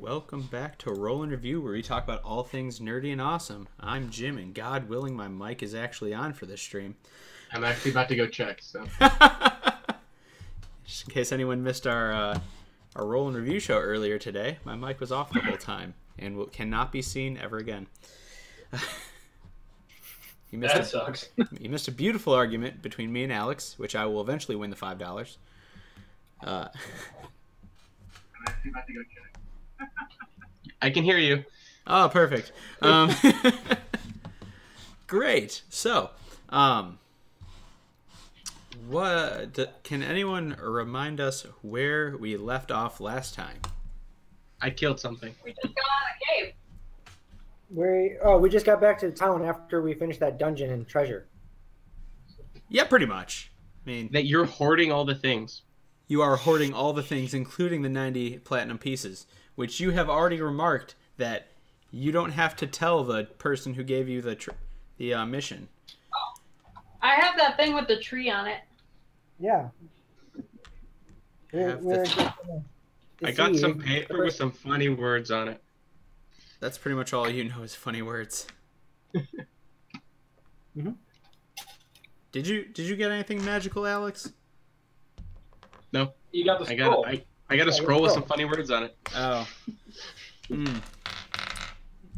Welcome back to Roll and Review, where we talk about all things nerdy and awesome. I'm Jim, and God willing, my mic is actually on for this stream. I'm actually about to go check, so. Just in case anyone missed our Roll and Review show earlier today, my mic was off the whole time, and cannot be seen ever again. That sucks. You missed a beautiful argument between me and Alex, which I will eventually win the $5. I'm actually about to go check. I can hear you. Oh, perfect. Great. So, can anyone remind us where we left off last time? I killed something. We just got on a cave. We just got back to the town after we finished that dungeon and treasure. Yeah, pretty much. I mean, That you're hoarding all the things. you are hoarding all the things, including the 90 platinum pieces, which you have already remarked that you don't have to tell the person who gave you the mission. I have that thing with the tree on it. Yeah. I got some paper with some funny words on it. That's pretty much all you know is funny words. Mm-hmm. Did you get anything magical, Alex? No. You got the scroll. I got a scroll with some funny words on it. Oh.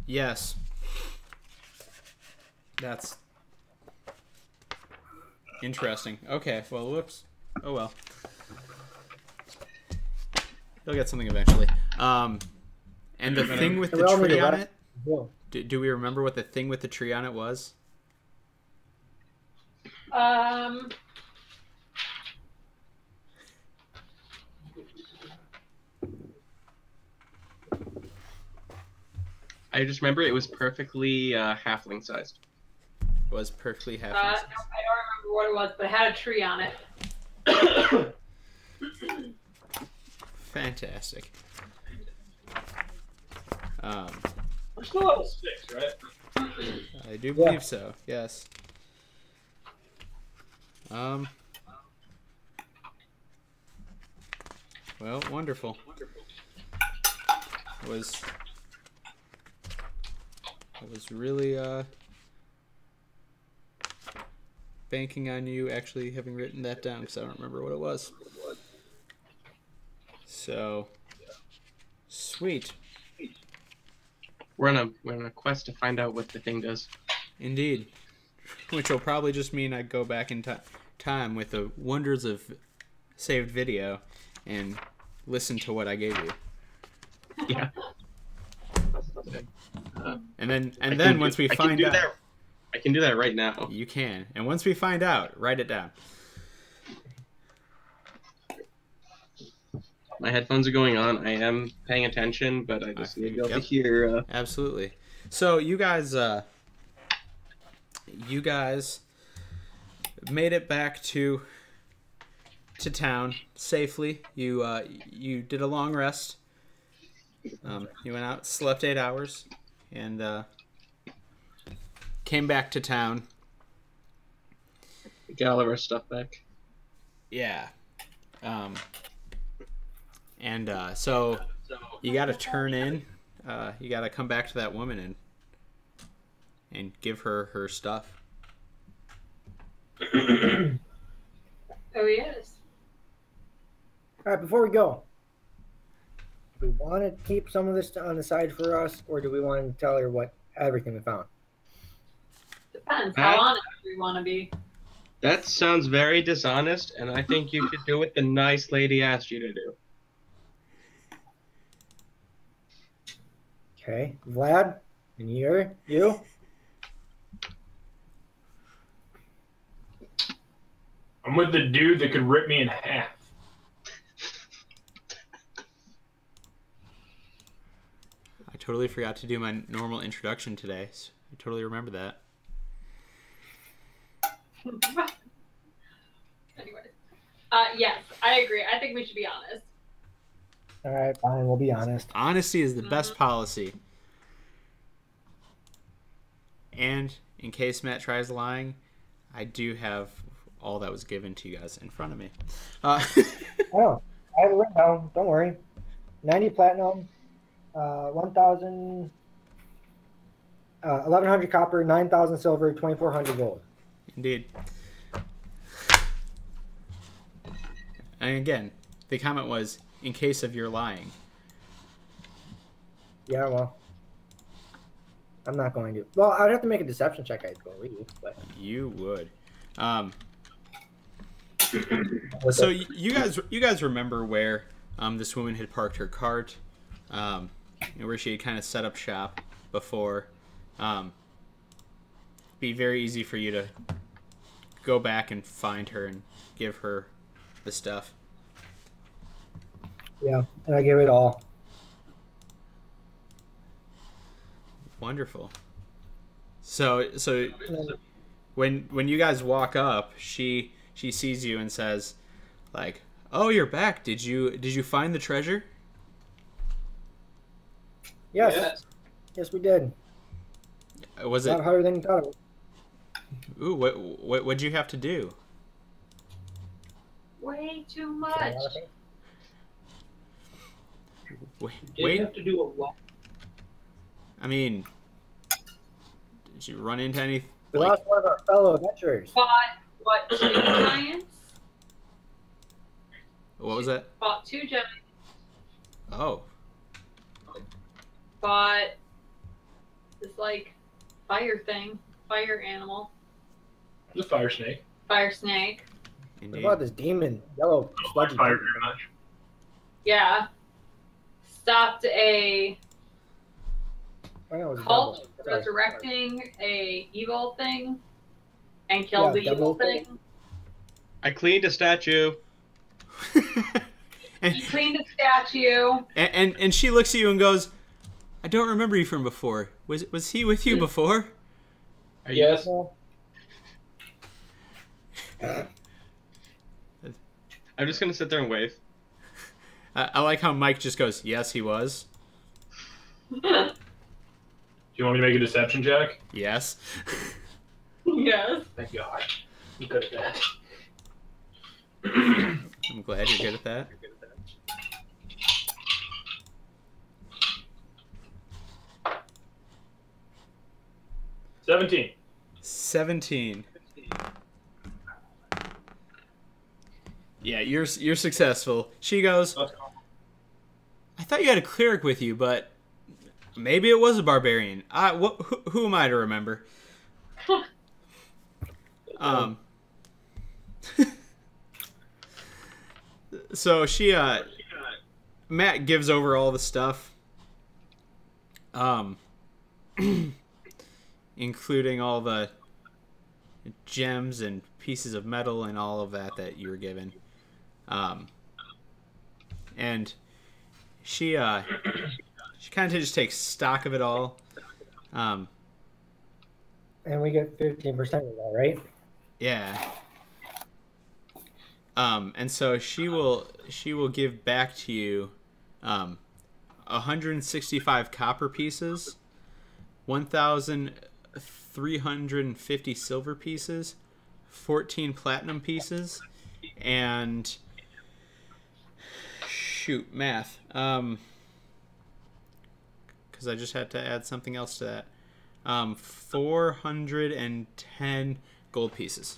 Yes. That's interesting. Okay, well, whoops. Oh well. You'll get something eventually. And the thing with the tree on it? Do we remember what the thing with the tree on it was? I just remember it was perfectly halfling sized. Was perfectly half. No, I don't remember what it was, but it had a tree on it. Fantastic. We're still level 6, right? I do believe so. Yes. Well, wonderful. I was really banking on you actually having written that down because I don't remember what it was. So, sweet. We're on a quest to find out what the thing does. Indeed. Which will probably just mean I go back in time with the wonders of saved video and listen to what I gave you. Yeah. And then once we find out, I can do that right now. you can. And once we find out, write it down. My headphones are going on. I am paying attention, but I just need to be able to hear. Absolutely. So you guys made it back to town safely. You did a long rest. You went out, slept 8 hours, and came back to town. Get all of our stuff back. Yeah. So you got to turn in. You got to come back to that woman and give her her stuff. Oh, yes. All right, before we go, do we want to keep some of this on the side for us, or do we want to tell her everything we found? Depends how honest we want to be. That sounds very dishonest, and I think you should do what the nice lady asked you to do. Okay, Vlad, and you? I'm with the dude that could rip me in half. I totally forgot to do my normal introduction today. So I totally remember that. Anyways. Yes, I agree. I think we should be honest. All right, fine, we'll be honest. Honesty is the best policy. And in case Matt tries lying, I do have all that was given to you guys in front of me. Oh, I have it written down. Don't worry. 90 platinum, 1,000, 1,100 copper, 9,000 silver, 2,400 gold. Indeed. And again, the comment was, in case of your lying. Yeah, well, I'm not going to. Well, I'd have to make a deception check, I believe. But You would. So you guys remember where this woman had parked her cart, where she had kind of set up shop before. Be very easy for you to go back and find her and give her the stuff. yeah, and I give it all. Wonderful. So when you guys walk up, she sees you and says, like, "Oh, you're back. Did you find the treasure?" Yes, we did. Was Not it? harder than you thought it was. Ooh, what'd you have to do? Way too much. Did Wait. you have to do a lot? I mean, did you run into any? We Like, lost one of our fellow adventurers. Bought what? 2 giants. what was that? Bought 2 giants. Oh, Bought this like fire animal, The fire snake. fire snake. What indeed. about this demon, yellow sludgy? Fire very much. Yeah. Stopped a I know it was a cult devil. Sorry. resurrecting a evil thing and killed the devil evil thing. I cleaned a statue. He cleaned a statue. and she looks at you and goes, "I don't remember you from before. Was he with you before?" Yes. Well, I'm just gonna sit there and wave. I like how Mike just goes, "Yes, he was. Do you want me to make a deception check? Yes." Yes. Thank God. I'm good at that. I'm glad you're good at that. 17. 17. Yeah, you're successful. She goes, "I thought you had a cleric with you, but maybe it was a barbarian. Who am I to remember?" So Matt gives over all the stuff, including all the gems and pieces of metal and all of that you were given. And she kind of just takes stock of it all. and we get 15% of that, right? Yeah. And so she will give back to you 165 copper pieces, 1,350 silver pieces, 14 platinum pieces, and math. Because I just had to add something else to that. 410 gold pieces.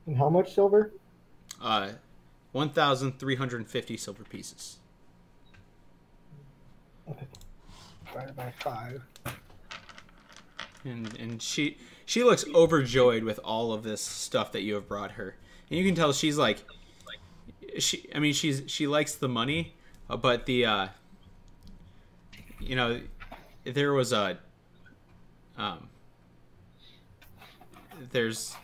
And how much silver? 1,350 silver pieces. Divided by 5. And she looks overjoyed with all of this stuff that you have brought her. And you can tell she's like, she likes the money, but the there was there's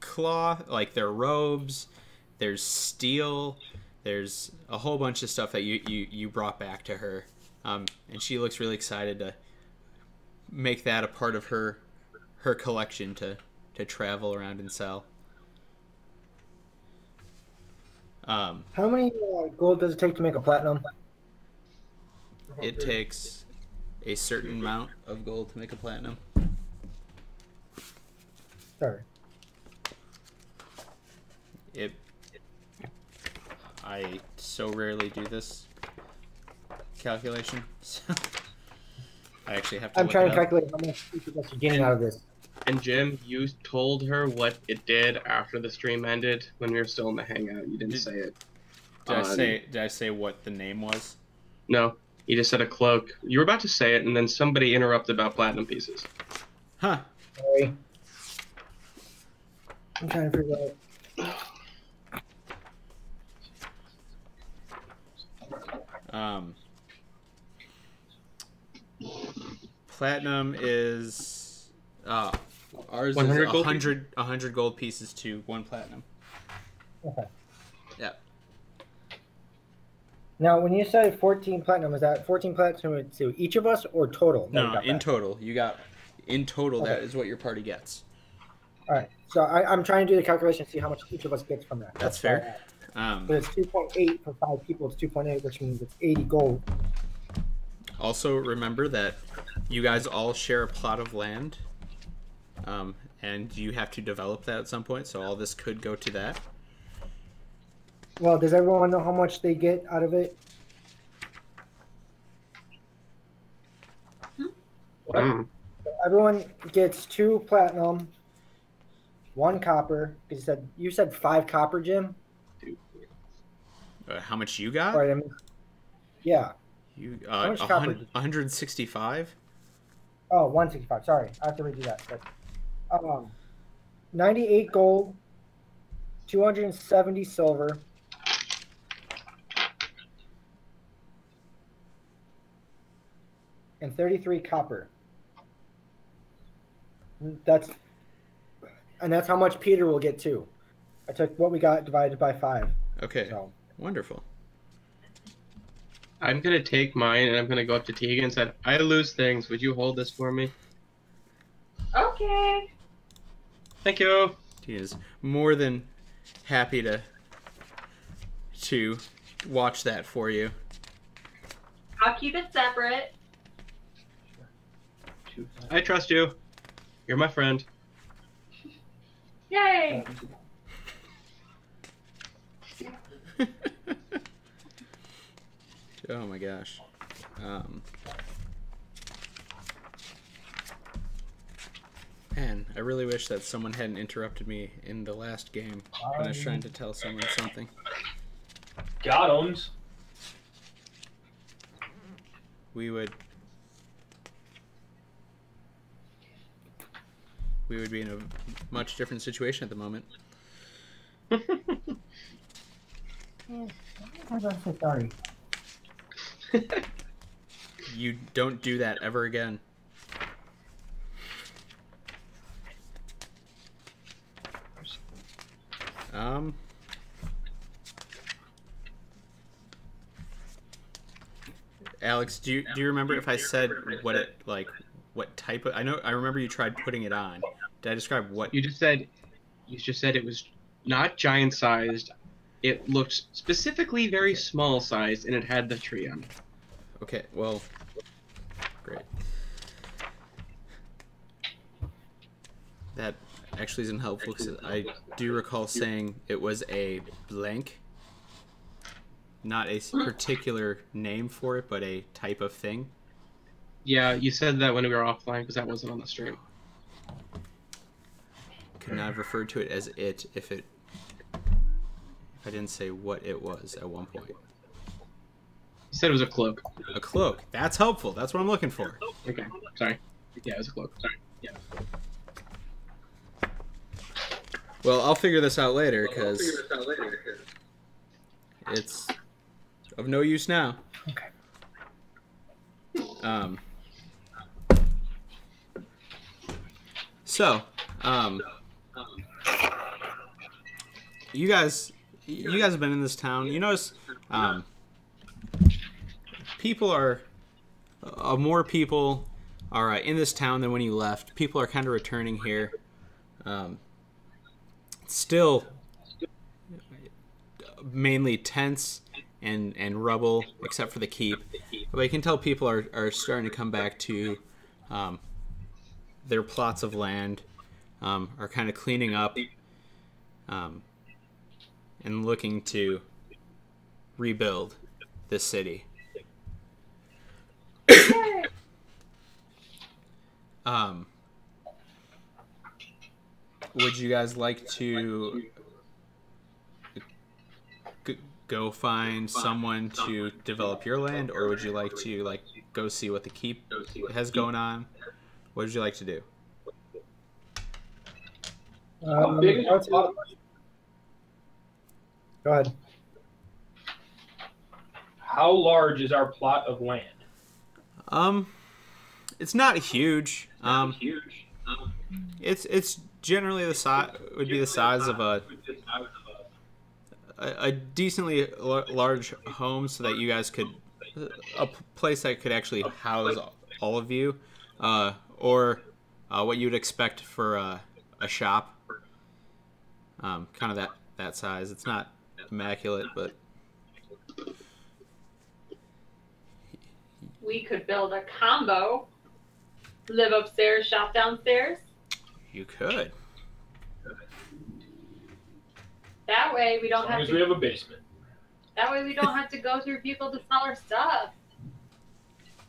cloth, like their robes, there's steel, there's a whole bunch of stuff that you brought back to her, and she looks really excited to make that a part of her collection to travel around and sell. How many gold does it take to make a platinum? It takes a certain amount of gold to make a platinum. Sorry. I so rarely do this calculation, so I actually have to. I'm look trying it to up. calculate how much each of us are getting out of this. And Jim, you told her what it did after the stream ended when we were still in the hangout. You didn't say it. Did I say what the name was? No, you just said a cloak. You were about to say it, and then somebody interrupted about platinum pieces. Huh. Sorry. I'm trying to figure out. Platinum is ours 100 is gold 100 gold pieces to 1 platinum. Okay. Yeah. Now, when you said 14 platinum, is that 14 platinum to each of us or total? that we No, got in back? total. You got in total that Okay. is what your party gets. All right. So I'm trying to do the calculation to see how much each of us gets from that. That's why I fair. asked. But it's 2.8 for 5 people. It's 2.8, which means it's 80 gold. Also, remember that you guys all share a plot of land, and you have to develop that at some point. So all this could go to that. Well, does everyone know how much they get out of it? Mm. Everyone gets 2 platinum, 1 copper. You said 5 copper, Jim? How much you got? Or, yeah. You How much copper? 165. Oh, 165. Sorry, I have to redo that. But 98 gold, 270 silver, and 33 copper. That's how much Peter will get too. I took what we got divided by 5. Okay. So. Wonderful. I'm gonna take mine and I'm gonna go up to Tegan and say, I lose things. Would you hold this for me? Okay. Thank you. He is more than happy to watch that for you. I'll keep it separate. I trust you. You're my friend. Yay! Oh my gosh. Man, I really wish that someone hadn't interrupted me in the last game when I was trying to tell someone something. Got 'ems. We would be in a much different situation at the moment. I'm so sorry. You don't do that ever again. Alex, do you remember if I said what type of? I remember you tried putting it on. Did I describe what? You just said it was not giant sized. It looked specifically very small sized, and it had the tree on it. Okay, well, great. That actually isn't helpful because I do recall saying it was a blank, not a particular name for it, but a type of thing. Yeah, you said that when we were offline because that wasn't on the stream. Could not have referred to it as it if I didn't say what it was at one point. You said it was a cloak. A cloak. That's helpful. That's what I'm looking for. Okay, sorry. Yeah, it was a cloak. Sorry. Yeah. Well, I'll figure this out later because it's of no use now. Okay. So, you guys have been in this town. You notice, people are more people are in this town than when you left. People are kind of returning here. Still, mainly tents and rubble, except for the keep. But you can tell people are starting to come back to their plots of land, are kind of cleaning up, and looking to rebuild this city. Yay. Would you guys like to go find someone to develop your land, or would you like to go see what the keep has going on? What would you like to do? Big I'll tell- Go ahead. How large is our plot of land? It's not huge. It's generally the size would be the size of a decently large home, so that you guys could a place that could actually house all of you, or what you would expect for a shop. Kind of that size. It's not immaculate, but We could build a combo. Live upstairs, shop downstairs. you could. That way we As don't long have as to. we have a basement. That way we don't have to go through people to sell our stuff.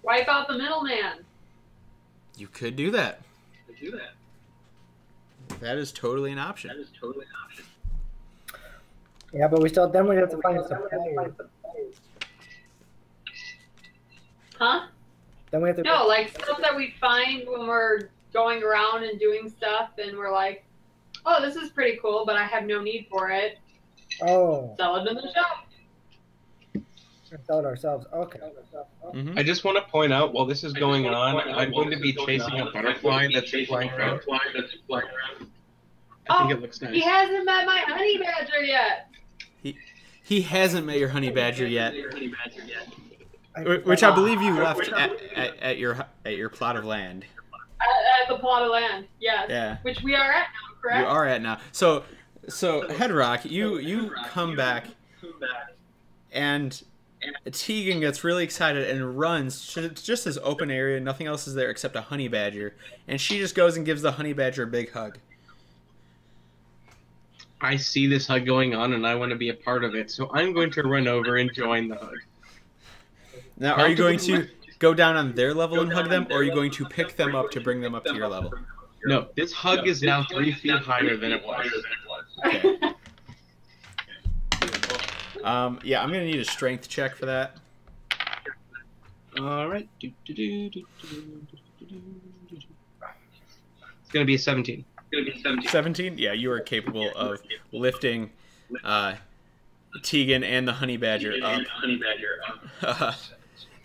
Wipe out the middleman. You could do that. That is totally an option. Yeah, but we still then we have to find a supplier. Huh? Then we have to. No, like stuff that we find when we're going around and doing stuff, and we're like, oh, this is pretty cool, but I have no need for it. Oh, Sell it in the shop. sell it ourselves. Okay. Mm-hmm. I just want to point out, while this is going on, I'm going to be chasing a butterfly that's flying around. I think it looks He nice. hasn't met my honey badger yet. He hasn't met your honey badger yet, which I believe you left at your plot of land. At the plot of land, yes. Yeah. Which we are at now, correct? You are at now. So Headrock, you come back, and Tegan gets really excited and runs to just this open area. Nothing else is there except a honey badger, and she just goes and gives the honey badger a big hug. I see this hug going on, and I want to be a part of it, so I'm going to run over and join the hug. Now, are you going to go down on their level and hug them, or are you going to pick them up to bring them up to your level? No, this hug is now 3 feet higher than it was. Okay. Yeah, I'm gonna need a strength check for that. All right. It's going to be a 17. 17? Yeah, you are capable of lifting Tegan and the honey badger up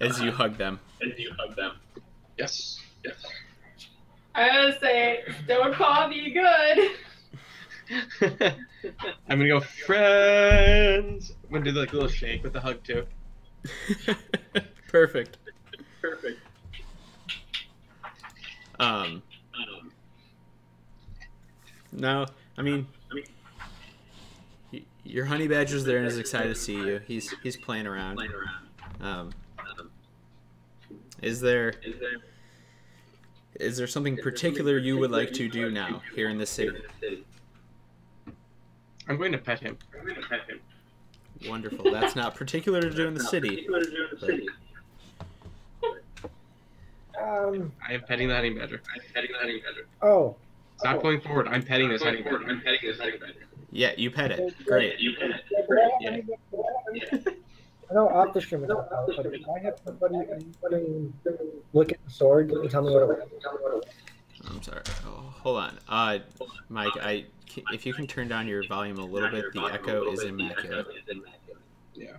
as you hug them. Yes. I gotta say, don't call me good. I'm going to go, friends. I'm going to do the little shake with the hug, too. Perfect. No, I mean, your honey badger's there and is excited to see you. He's playing around. Is there something particular you would like to do now here in this city? I'm going to pet him. Wonderful. That's not particular to do in the city. But I am petting the honey badger. Oh. Stop going forward. I'm petting this honey badger. yeah, you pet it. Great. Yeah. I know off the stream, but if I have somebody look at the sword and tell me what it was. I'm sorry. Oh, hold on. Mike, if you can turn down your volume a little bit, the echo is immaculate. Yeah.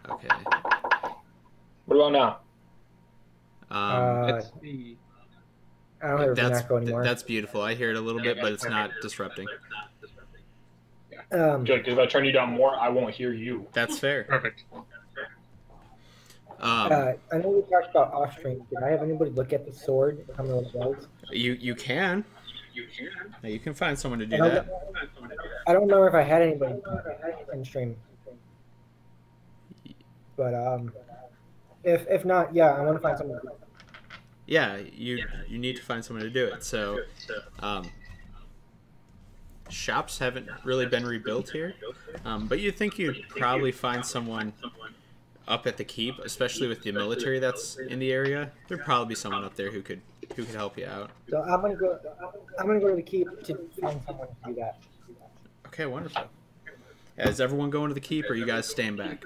Okay. What about now? Let's see. I don't have an echo anymore. That's beautiful. I hear it a little bit, but it's not disrupting. Good, because if I turn you down more, I won't hear you. That's fair. Perfect. I know we talked about off stream. Did I have anybody look at the sword and tell me what it was? You can. Yeah, you can find someone to do that. I don't remember if I had anybody in stream. But if not, yeah, I want to find someone. yeah, you need to find someone to do it. So, shops haven't really been rebuilt here, but you'd think you'd probably find someone up at the keep, especially with the military that's in the area. There'd probably be someone up there who could help you out. So I'm gonna go. I'm gonna go to the keep to find someone to do that. Okay, wonderful. Yeah, is everyone going to the keep, or are you guys staying back?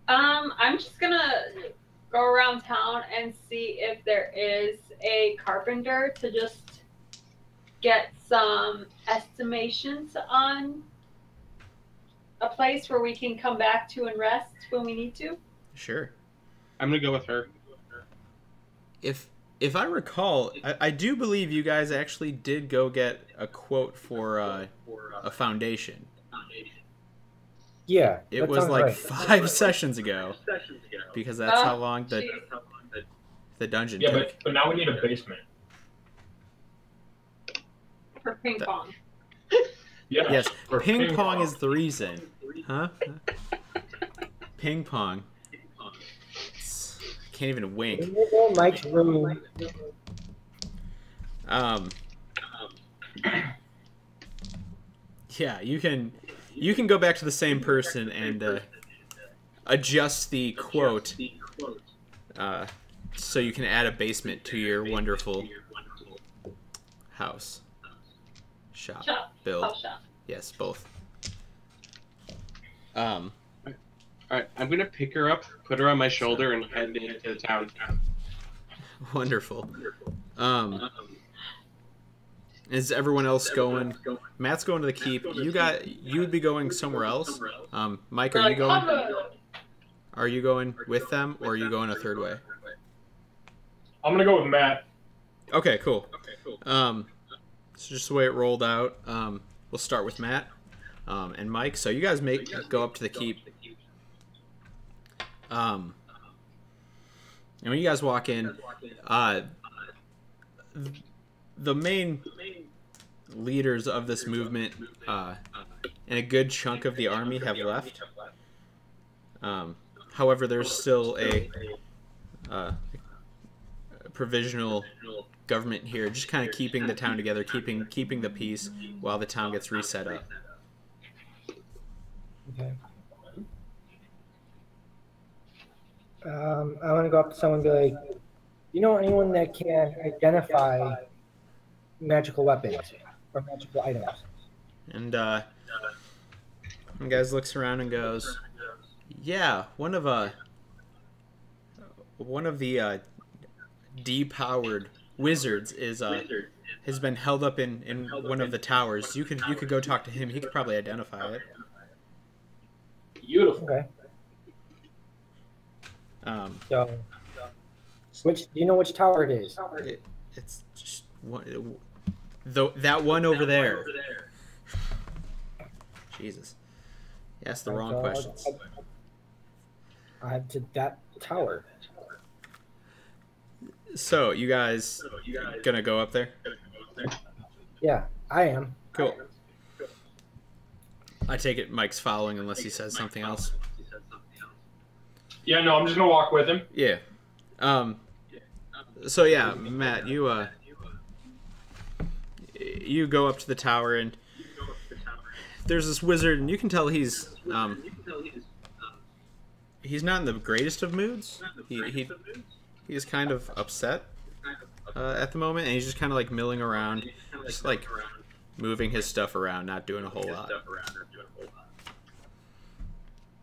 I'm just gonna go around town and see if there is a carpenter to just get some estimations on a place where we can come back to and rest when we need to. Sure. I'm gonna go with her. If I recall, I do believe you guys actually did go get a quote for a foundation. Yeah. It that was sounds like right. 5 sessions ago, because that's how long the dungeon Yeah, took. but now we need a basement. For ping pong. Yeah. Yes, for ping pong is the reason. Huh? Ping pong. Can't even wink. In there, Mike's room. Yeah, you can go back to the same person and adjust the quote so you can add a basement to your wonderful house. Shop. Build. House shop. Yes, both. All right, I'm gonna pick her up, put her on my shoulder, and head into the town. Wonderful. Is everyone else going? Matt's going to the keep. You would be going somewhere else. Mike, are you going? Are you going with them, or are you going a third way? I'm gonna go with Matt. Okay, cool. So just the way it rolled out. We'll start with Matt and Mike. So you guys go up to the keep. And when you guys walk in, the main leaders of this movement and a good chunk of the army have left. However, there's still a provisional government here, just kind of keeping the town together, keeping the peace while the town gets reset up. Okay. I want to go up to someone and be like, you know anyone that can identify magical weapons or magical items? And one guy looks around and goes, "Yeah, one of the depowered wizards has been held up in one of the towers. You could go talk to him. He could probably identify it." Beautiful. Okay. So, do you know which tower it is? It's just that one over there. Jesus. You asked the wrong questions. I have to that tower. So, you guys gonna go up there? Yeah, I am. Cool. I take it Mike's following unless he says something else. Yeah, no, I'm just gonna walk with him. Yeah. So yeah, Matt, you go up to the tower and there's this wizard, and you can tell he's not in the greatest of moods. He's kind of upset at the moment, and he's just kind of like milling around, just like moving his stuff around, not doing a whole lot.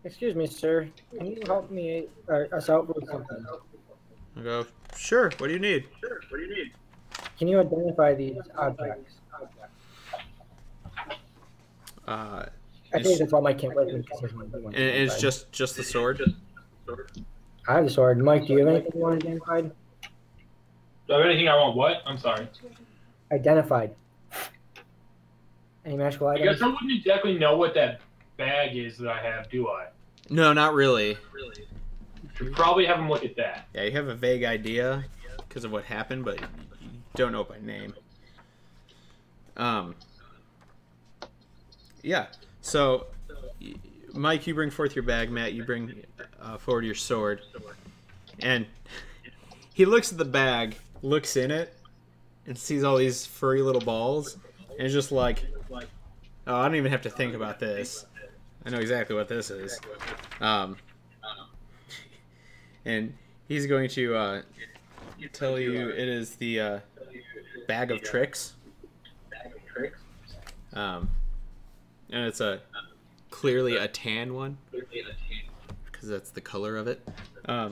Excuse me, sir. Can you help me us out with something? I go, sure. What do you need? Can you identify these objects? I think that's why Mike can't wait. And it's just the sword. I have the sword. Mike, do you have anything you want identified? Do I have anything I want? What? I'm sorry. Identified. Any magical I items? guess I wouldn't exactly know what that bag is that I have, do I? No, not really. Should probably have him look at that. Yeah, you have a vague idea because of what happened, but you don't know it by name. Yeah. So, Mike, you bring forth your bag. Matt, you bring forward your sword. And he looks at the bag, looks in it, and sees all these furry little balls, and is just like, oh, I don't even have to think about this. I know exactly what this is. And he's going to tell you it is the bag of tricks. And it's clearly a tan one, because that's the color of it. I'm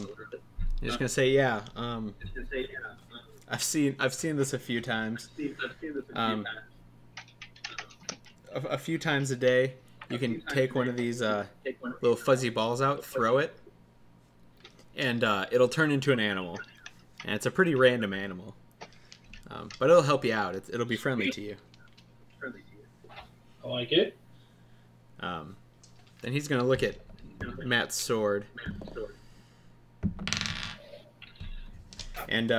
just gonna say, yeah. I've seen this a few times. A few times a day, you can take one of these little fuzzy balls out, throw it, and it'll turn into an animal. And it's a pretty random animal, but it'll help you out. It'll be friendly to you. I like it. Then he's gonna look at Matt's sword, and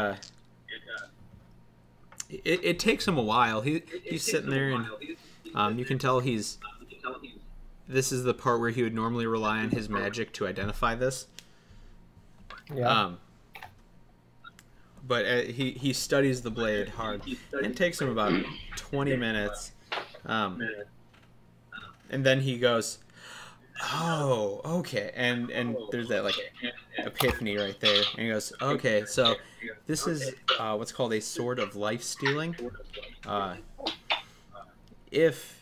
it takes him a while. He's sitting there, and you can tell he's. This is the part where he would normally rely on his magic to identify this. Yeah. But he studies the blade hard. It takes him about 20 minutes. And then he goes, oh, okay. And there's that like epiphany right there. And he goes, okay, so this is what's called a sword of life stealing. If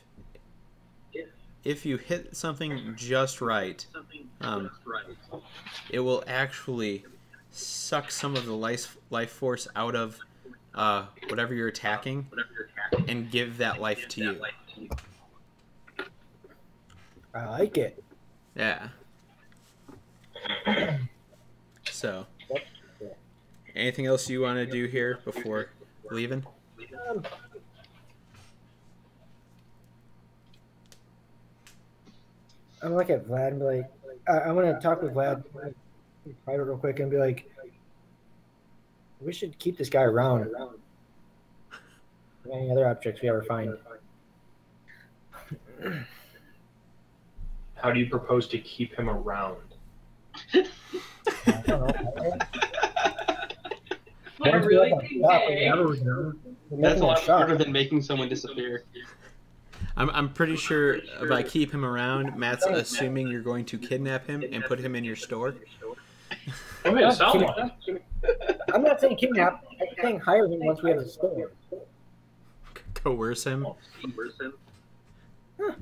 you hit something just right, it will actually suck some of the life force out of whatever you're attacking and give that life to you. I like it. Yeah. So, anything else you want to do here before leaving? I'm looking at Vlad and be like, I'm gonna talk with Vlad in private real quick and be like, we should keep this guy around. Any other objects we ever find. How do you propose to keep him around? I don't know. We're really That's a lot harder than making someone disappear. I'm pretty sure by keep him around, Matt's assuming you're going to kidnap him and put him in your store. Oh, yeah, sound like that. I'm not saying kidnap. I'm saying hire him once we have a store. Coerce him. Huh.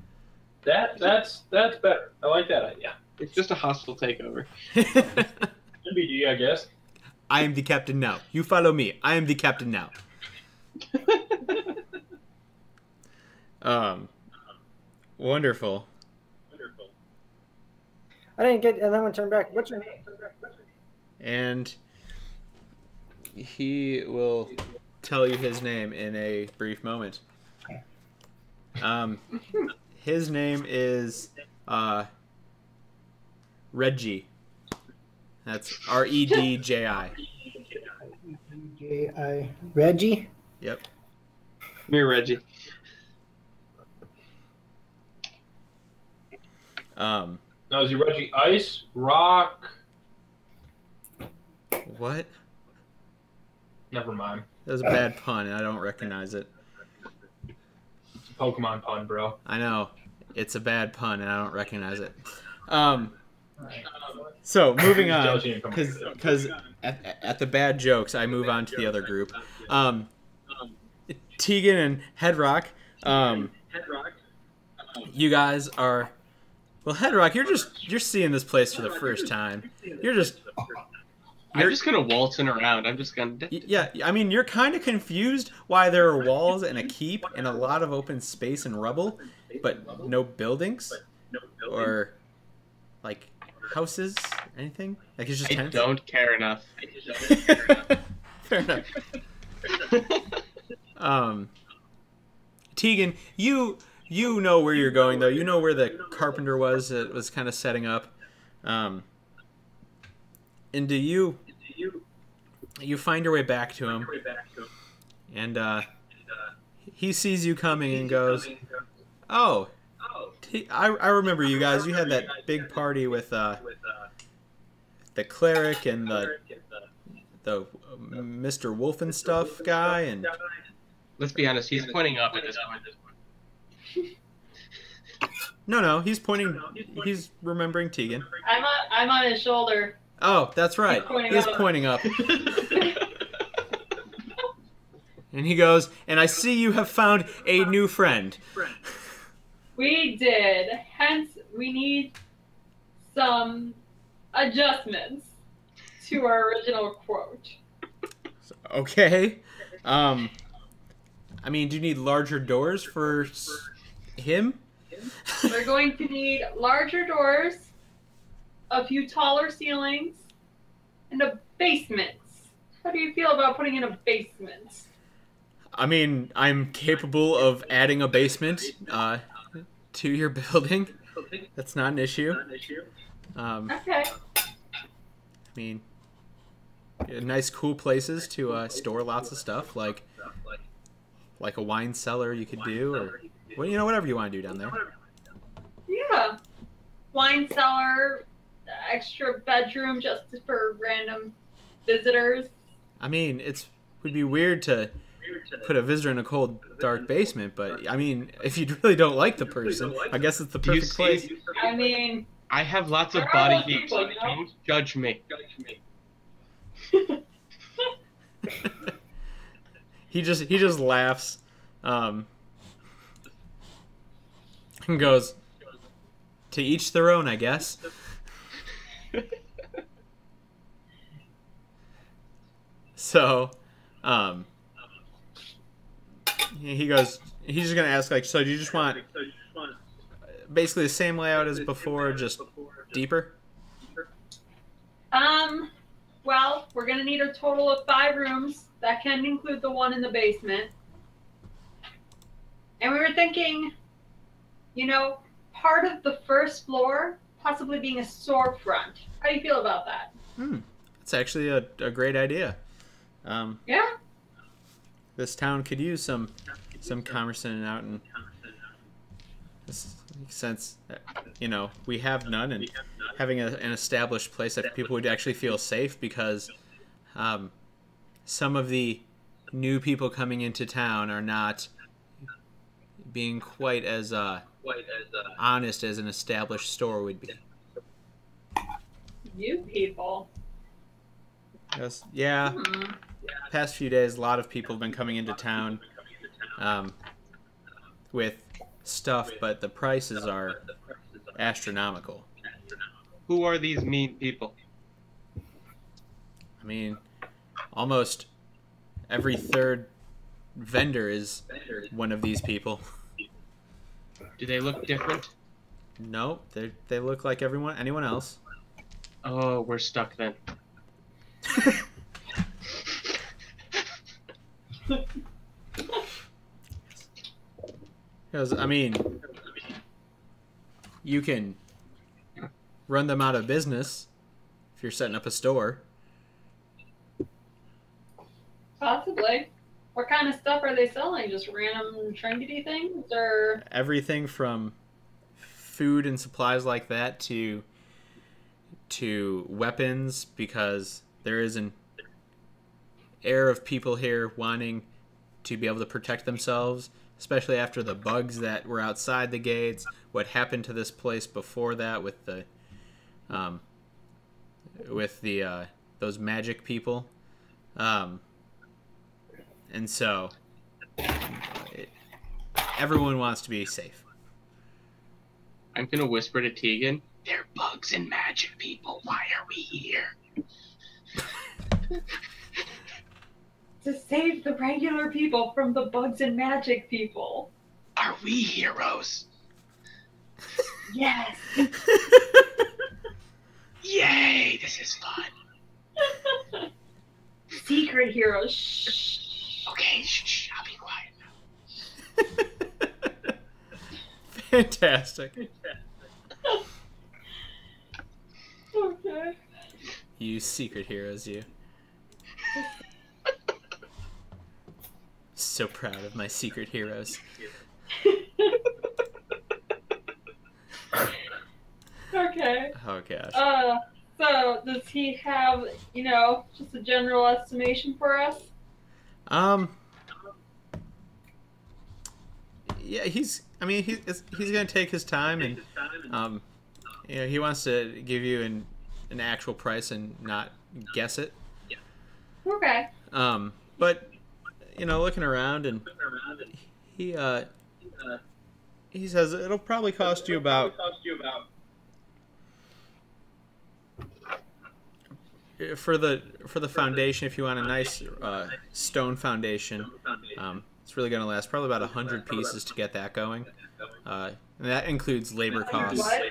That's better. I like that idea. It's just a hostile takeover. MBD, I guess. I am the captain now. You follow me. I am the captain now. Wonderful. I didn't get, and then when turned back, what's your name? And he will tell you his name in a brief moment. His name is Reggie. That's Redji. Reggie? Yep. Come here, Reggie. Now, is he Reggie Ice, Rock? What? Never mind. That was a bad pun, and I don't recognize it. It's a Pokemon pun, bro. I know. It's a bad pun, and I don't recognize it. So, moving on, because at the bad jokes, I move on to the other group. Tegan and Headrock, you guys are... Well, Headrock, you're seeing this place for the first time. I'm just gonna waltzing around. I'm just gonna. Yeah, I mean, you're kind of confused why there are walls and a keep and a lot of open space and rubble, but no buildings or like houses, anything. Like it's just I tents. don't care enough. Fair enough. Tegan, you know where you're going though. You know where the carpenter was. It was kind of setting up. And do you find your way back to him, and he sees you coming and goes, "Oh, I remember you guys. You had that big party with the cleric and the Mr. Wolf and stuff guy, and Let's be honest, he's pointing up at this point. no, he's pointing. He's remembering Tegan. I'm on his shoulder. Oh, that's right. He's pointing up. And he goes, and I see you have found a new friend. We did. Hence, we need some adjustments to our original quote. Okay. I mean, do you need larger doors for him? We're going to need larger doors, a few taller ceilings, and a basement. How do you feel about putting in a basement? I mean, I'm capable of adding a basement to your building. That's not an issue. Okay. I mean, nice, cool places to store lots of stuff, like a wine cellar you could do, or whatever you want to do down there. Yeah. Wine cellar, extra bedroom just for random visitors. I mean, would be weird to put a visitor in a cold, dark basement, but I mean, if you really don't like the person, I guess it's the perfect place. I mean, I have lots of There are body those heat. people, you know? Don't judge me. He just laughs, and goes, "To each their own, I guess." So, he goes. He's just gonna ask, like, so do you just want basically the same layout as before, just deeper? well, we're gonna need a total of 5 rooms. That can include the one in the basement. And we were thinking, part of the first floor possibly being a storefront. How do you feel about that? It's actually a great idea. Yeah? This town could use some commerce in and out, and since we have none, and having an established place that people would actually feel safe, because some of the new people coming into town are not being quite as honest as an established store would be. You people. Yes, yeah. Past few days, a lot of people have been coming into town with stuff, but the prices are astronomical. Who are these mean people? I mean, almost every third vendor is one of these people. Do they look different? No, they look like anyone else. Oh, we're stuck then. Because, I mean, you can run them out of business if you're setting up a store. Possibly. What kind of stuff are they selling? Just random trinkety things, or Everything from food and supplies like that to weapons, because there is an air of people here wanting to be able to protect themselves, especially after the bugs that were outside the gates, what happened to this place before that with the those magic people. And so everyone wants to be safe. I'm gonna whisper to Tegan, they're bugs and magic people. Why are we here? to save the regular people from the bugs and magic people. Are we heroes? Yes. Yay, this is fun. Secret heroes. Shh. Okay, shh, I'll be quiet now. Fantastic. Okay. You secret heroes, you. So proud of my secret heroes. Okay. Oh gosh. So, does he have, just a general estimation for us? Yeah, he's gonna take his time, and he wants to give you an actual price and not guess it. Okay. But looking around, and he he says it'll probably cost you about for the foundation, if you want a nice stone foundation. It's really going to last probably about 100 pieces to get that going. And that includes labor costs. What?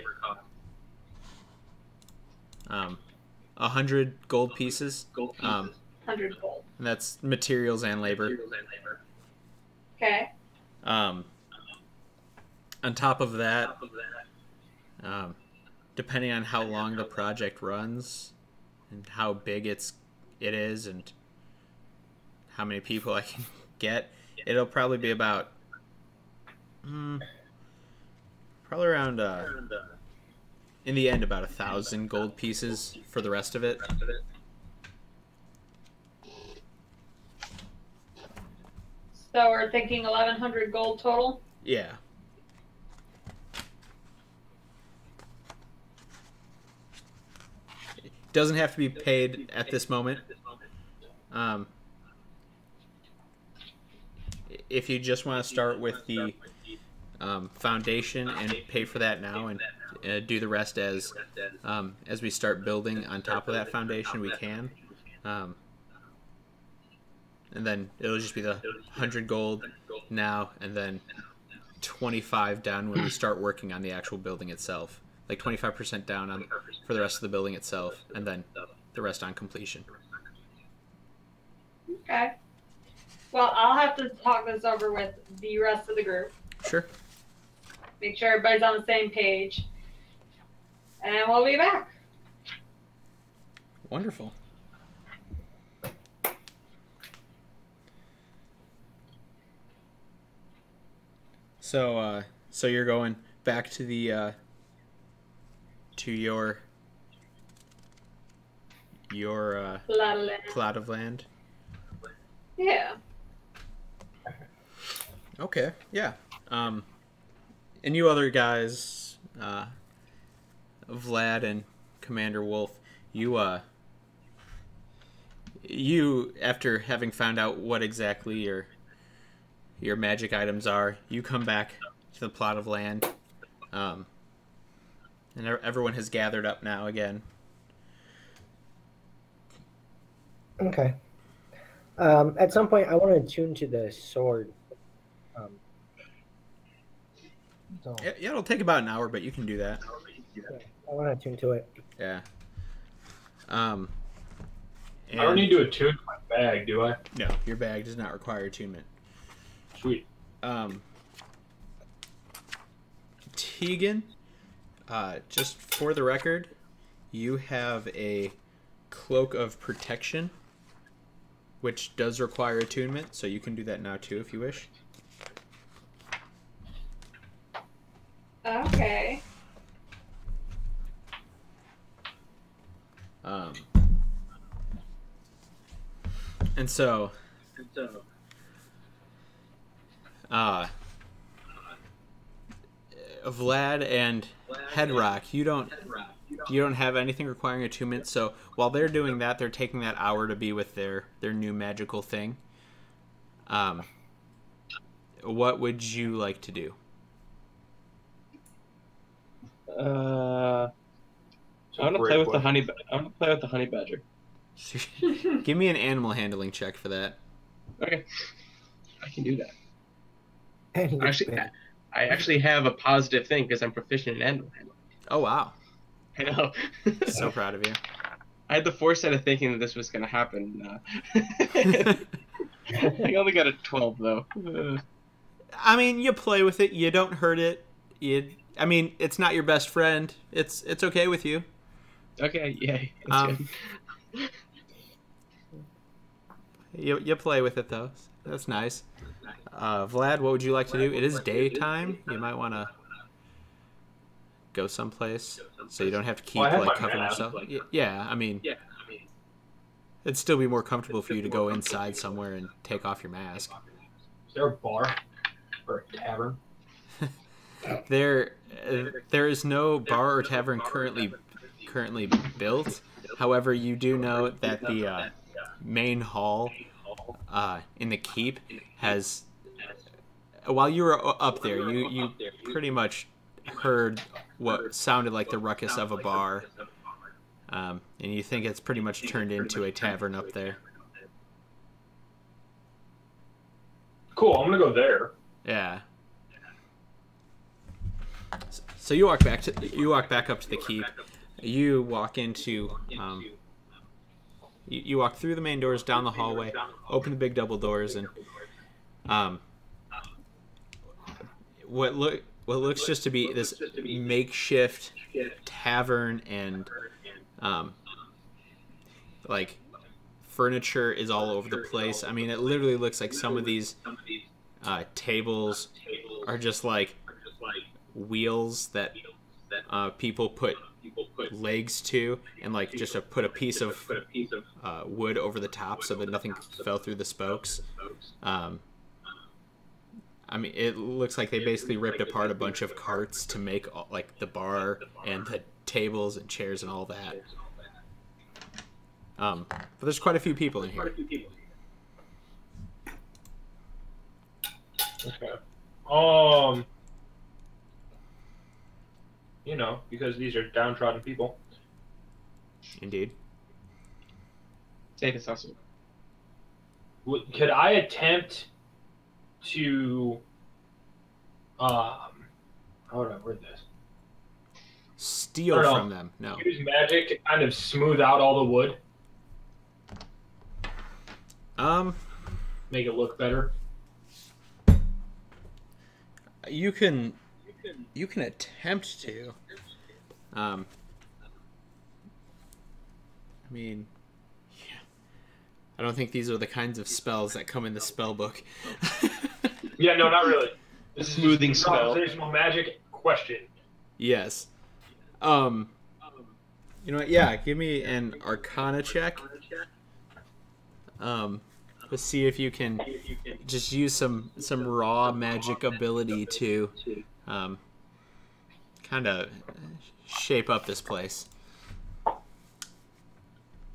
100 gold pieces. 100 gold. And that's materials and labor. Okay. On top of that, depending on how long the project runs and how big it is and how many people I can get, it'll probably be about probably around in the end about 1,000 gold pieces for the rest of it. So we're thinking 1,100 gold total? Yeah. It doesn't have to be paid at this moment. If you just want to start with the foundation and pay for that now and do the rest as we start building on top of that foundation, we can. And then it'll just be the 100 gold now, and then 25 down when we start working on the actual building itself. Like 25% down for the rest of the building itself, and then the rest on completion. Okay. Well, I'll have to talk this over with the rest of the group. Sure. Make sure everybody's on the same page. And we'll be back. Wonderful. So you're going back to the to your plot of land. Yeah. Okay. Yeah. And you other guys, Vlad and Commander Wolf, you after having found out what exactly your magic items are, you come back to the plot of land, and everyone has gathered up now again. Okay. At some point, I want to tune to the sword. So Yeah, it'll take about an hour, but you can do that. I want to tune to it. Yeah. I don't need to attune my bag, do I? No, your bag does not require attunement. Sweet. Tegan, just for the record, you have a cloak of protection, which does require attunement, so you can do that now too if you wish. Okay. And so, Vlad and Headrock, you don't have anything requiring attunement. So while they're doing that, they're taking that hour to be with their new magical thing. What would you like to do? I want to play with the honey. I want to play with the honey badger. Give me an animal handling check for that. Okay, I can do that. And I actually have a positive thing because I'm proficient in animal handling. Oh wow! I know. So proud of you. I had the foresight of thinking that this was going to happen. I only got a 12 though. I mean, you play with it. You don't hurt it. I mean, it's not your best friend. It's okay with you. Okay, yay. That's good. You play with it though. That's nice. Vlad, what would you like to do? It is daytime. You might want to go someplace, so you don't have to keep Well, I have like my covering mask, yourself. like- Yeah, I mean, it'd still be more comfortable for you to go inside somewhere and take off your mask. Is there a bar or a tavern? There is no bar or tavern currently built. However, you do know that the main hall in the keep has. While you were up there, you pretty much heard what sounded like the ruckus of a bar, and you think it's pretty much turned into a tavern up there. Cool. I'm gonna go there. Yeah. So you walk back up to the keep. You walk into you walk through the main doors, down the hallway, open the big double doors, and what looks just to be this makeshift tavern, and like furniture is all over the place. I mean, it literally looks like some of these tables are just like wheels that people put legs to, and like just put a piece of wood over the top so that nothing fell through the spokes. I mean, it looks like they basically ripped apart a bunch of carts to make like the bar and the tables and chairs and all that. But there's quite a few people in here. Okay. You know, because these are downtrodden people. Indeed. Safe assessment. Could I attempt to how would I word this? Steal from them. No. Use magic to kind of smooth out all the wood. Make it look better. You can attempt to. I mean, yeah. I don't think these are the kinds of spells that come in the spell book. Yeah, no, not really. This Smoothing is spell. conversational magic question. Yes. You know what? Yeah, give me an Arcana check. Let's see if you can just use some raw magic ability to kind of shape up this place.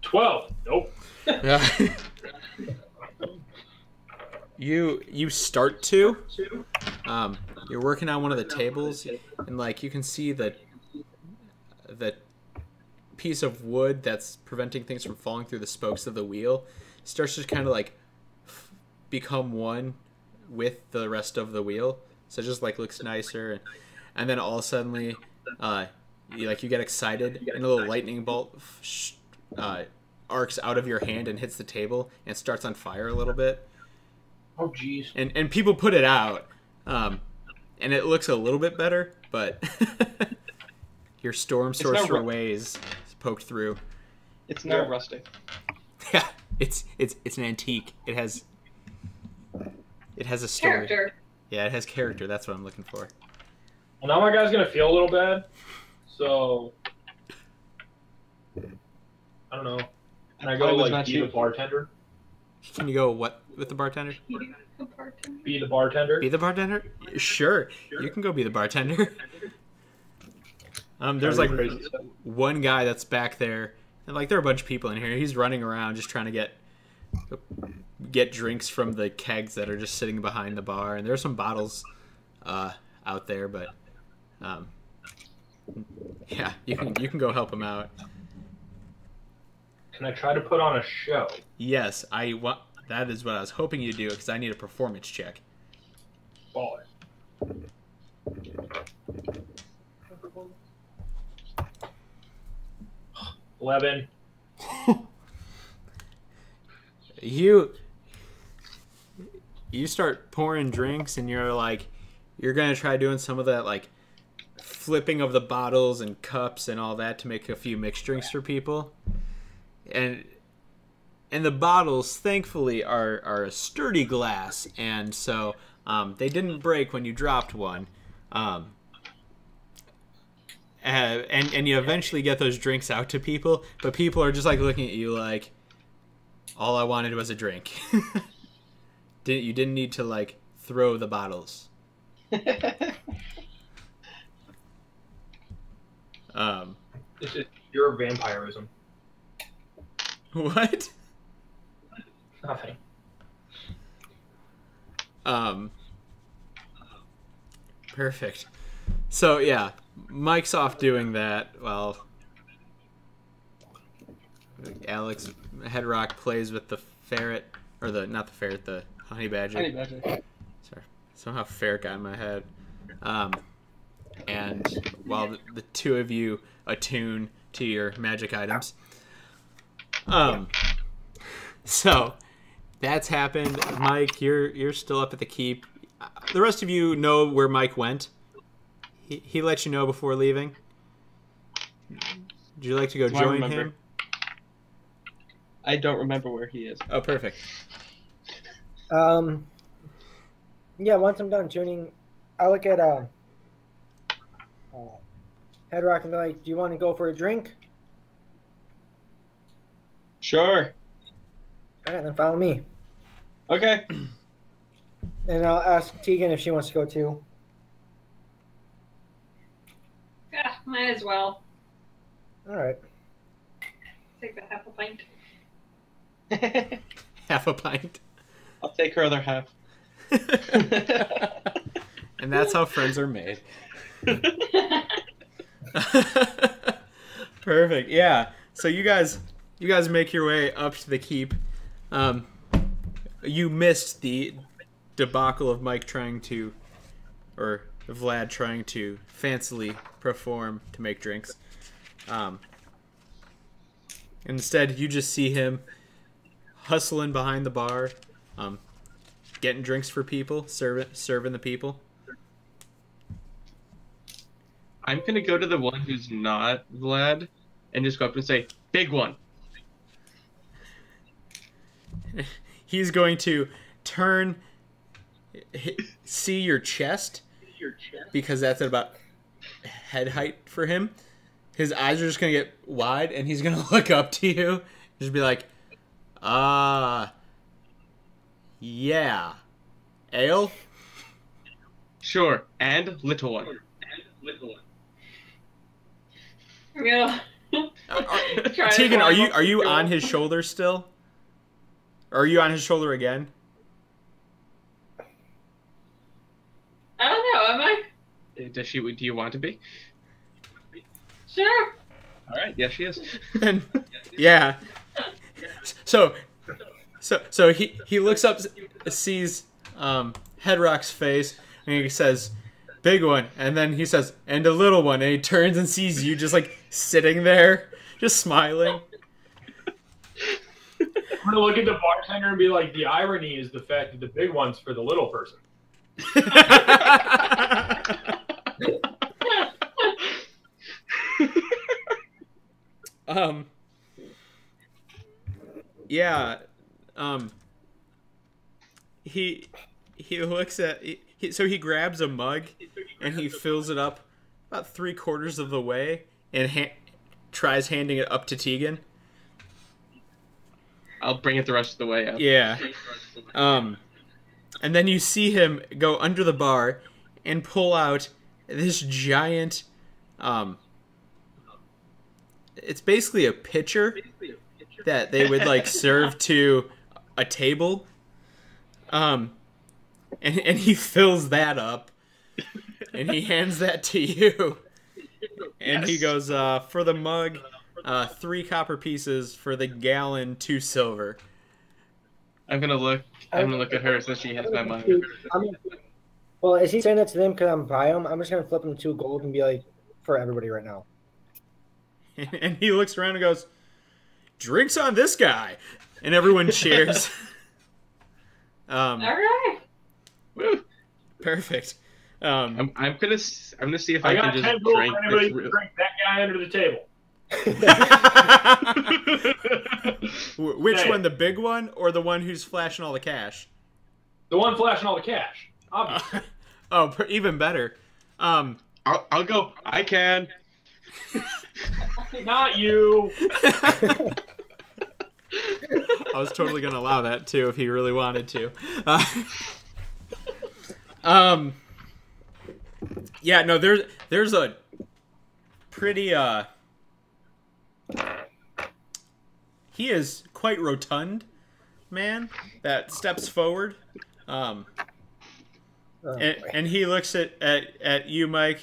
12. Nope. You start to. You're working on one of the tables, and like you can see that the piece of wood that's preventing things from falling through the spokes of the wheel starts to kind of like become one with the rest of the wheel, so it just like looks nicer, and then all suddenly you get excited and a little lightning bolt arcs out of your hand and hits the table and starts on fire a little bit. Oh jeez. And people put it out, and it looks a little bit better, but your storm sorcerer ways poked through. It's not rustic. Yeah, it's an antique. It has a story. Character. Yeah, it has character. That's what I'm looking for. Well, now my guy's gonna feel a little bad, so I don't know. Can I go like be the bartender? Can you go what with the bartender? Be the bartender. Be the bartender? Sure, you can go be the bartender. There's like one guy that's back there, and like there are a bunch of people in here. He's running around just trying to get drinks from the kegs that are just sitting behind the bar, and there's some bottles out there, but yeah, you can go help him out. Can I try to put on a show? Yes, that is what I was hoping you'd do, because I need a performance check. Baller. 11. You start pouring drinks, and you're gonna try doing some of that like flipping of the bottles and cups and all that to make a few mixed drinks for people, and the bottles thankfully are a sturdy glass, and so they didn't break when you dropped one. and you eventually get those drinks out to people, but people are just like looking at you like, all I wanted was a drink. You didn't need to like throw the bottles. It's your vampirism. What? Nothing. Perfect. So yeah, Mike's off doing that while Alex Headrock plays with the ferret, or not the ferret, the honey badger. Honey badger. Sorry, somehow ferret got in my head. And while the two of you attune to your magic items. So that's happened. Mike, you're still up at the keep. The rest of you know where Mike went. He let you know before leaving. Would you like to go join him? I don't remember where he is. Oh, perfect. Yeah, once I'm done tuning, I look at Headrock and be like, "Do you want to go for a drink?" Sure. All right, then follow me. Okay. And I'll ask Tegan if she wants to go too. Yeah, might as well. All right. Take the half a pint. Half a pint. I'll take her other half. And that's how friends are made. Perfect. Yeah. So you guys make your way up to the keep. You missed the debacle of Mike or Vlad trying to fancily perform to make drinks. Instead, you just see him hustling behind the bar, getting drinks for people, serving the people. I'm gonna go to the one who's not Vlad and just go up and say, "Big one." He's going to see your chest, because that's at about head height for him. His eyes are just going to get wide, and he's going to look up to you. Just be like, yeah. Ale? Sure, and little one. I'm gonna try to Tegan, climb are you up on the his shoulder still? Or are you on his shoulder again? I don't know, am I? Does she? Do you want to be? Sure. All right. Yes, she is. And yeah. So he looks up, sees Headrock's face, and he says, "Big one," and then he says, "And a little one," and he turns and sees you just like sitting there, just smiling. I'm gonna look at the bartender and be like, the irony is the fact that the big one's for the little person. Yeah. He looks at so he grabs a mug and he fills it up about 3/4 of the way and tries handing it up to Tegan. I'll bring it the rest of the way up. Yeah. And then you see him go under the bar and pull out this giant it's basically a pitcher that they would like serve to a table. And he fills that up and he hands that to you. And he goes, for the mug, 3 copper pieces, for the gallon, 2 silver. I'm gonna look at her since she has my mug. Well, is he saying that to them because I'm by him? I'm just gonna flip him 2 gold and be like, for everybody right now. And he looks around and goes, "Drinks on this guy," and everyone cheers. All right. Woo. Perfect. I'm gonna see if I I got can 10 just gold drink for anybody this. to drink that guy under the table. Which Hey. one, the big one or the one who's flashing all the cash? The one flashing all the cash, obviously. Oh, even better. I'll go. I can. Not you. I was totally gonna allow that too if he really wanted to. Yeah, no, there's a pretty he is quite rotund man that steps forward. And he looks at you, Mike,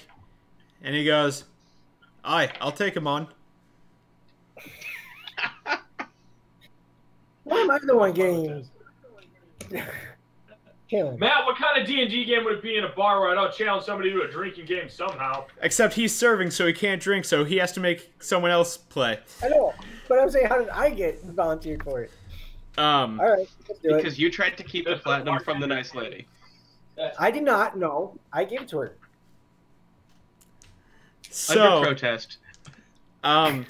and he goes, "Aye, I'll take him on." Why am I the one getting killed? Matt, what kind of D&D game would it be in a bar where I don't challenge somebody to a drinking game somehow? Except he's serving, so he can't drink, so he has to make someone else play. I know, but I'm saying, how did I get volunteered for it? All right, let's do Because you tried to keep the platinum from the nice lady. I did not. No, I gave it to her. So, Under protest. Fair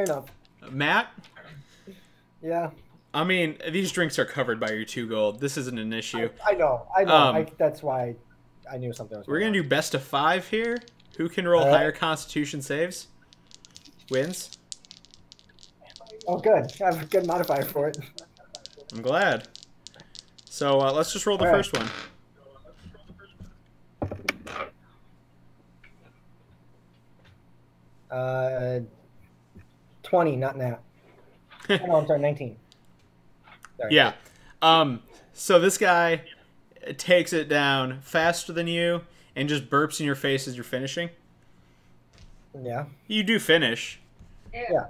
enough. Matt, Yeah, I mean, these drinks are covered by your 2 gold. This isn't an issue. I know. That's why I knew something was We're going going to do best of 5 here. Who can roll All right. higher constitution saves wins. Oh, good. I have a good modifier for it. I'm glad. So let's just roll the All right. first one. Uh, 20, not that. Oh, no, I'm sorry, 19. Sorry. Yeah. So this guy takes it down faster than you and just burps in your face as you're finishing. Yeah. You do finish. Yeah.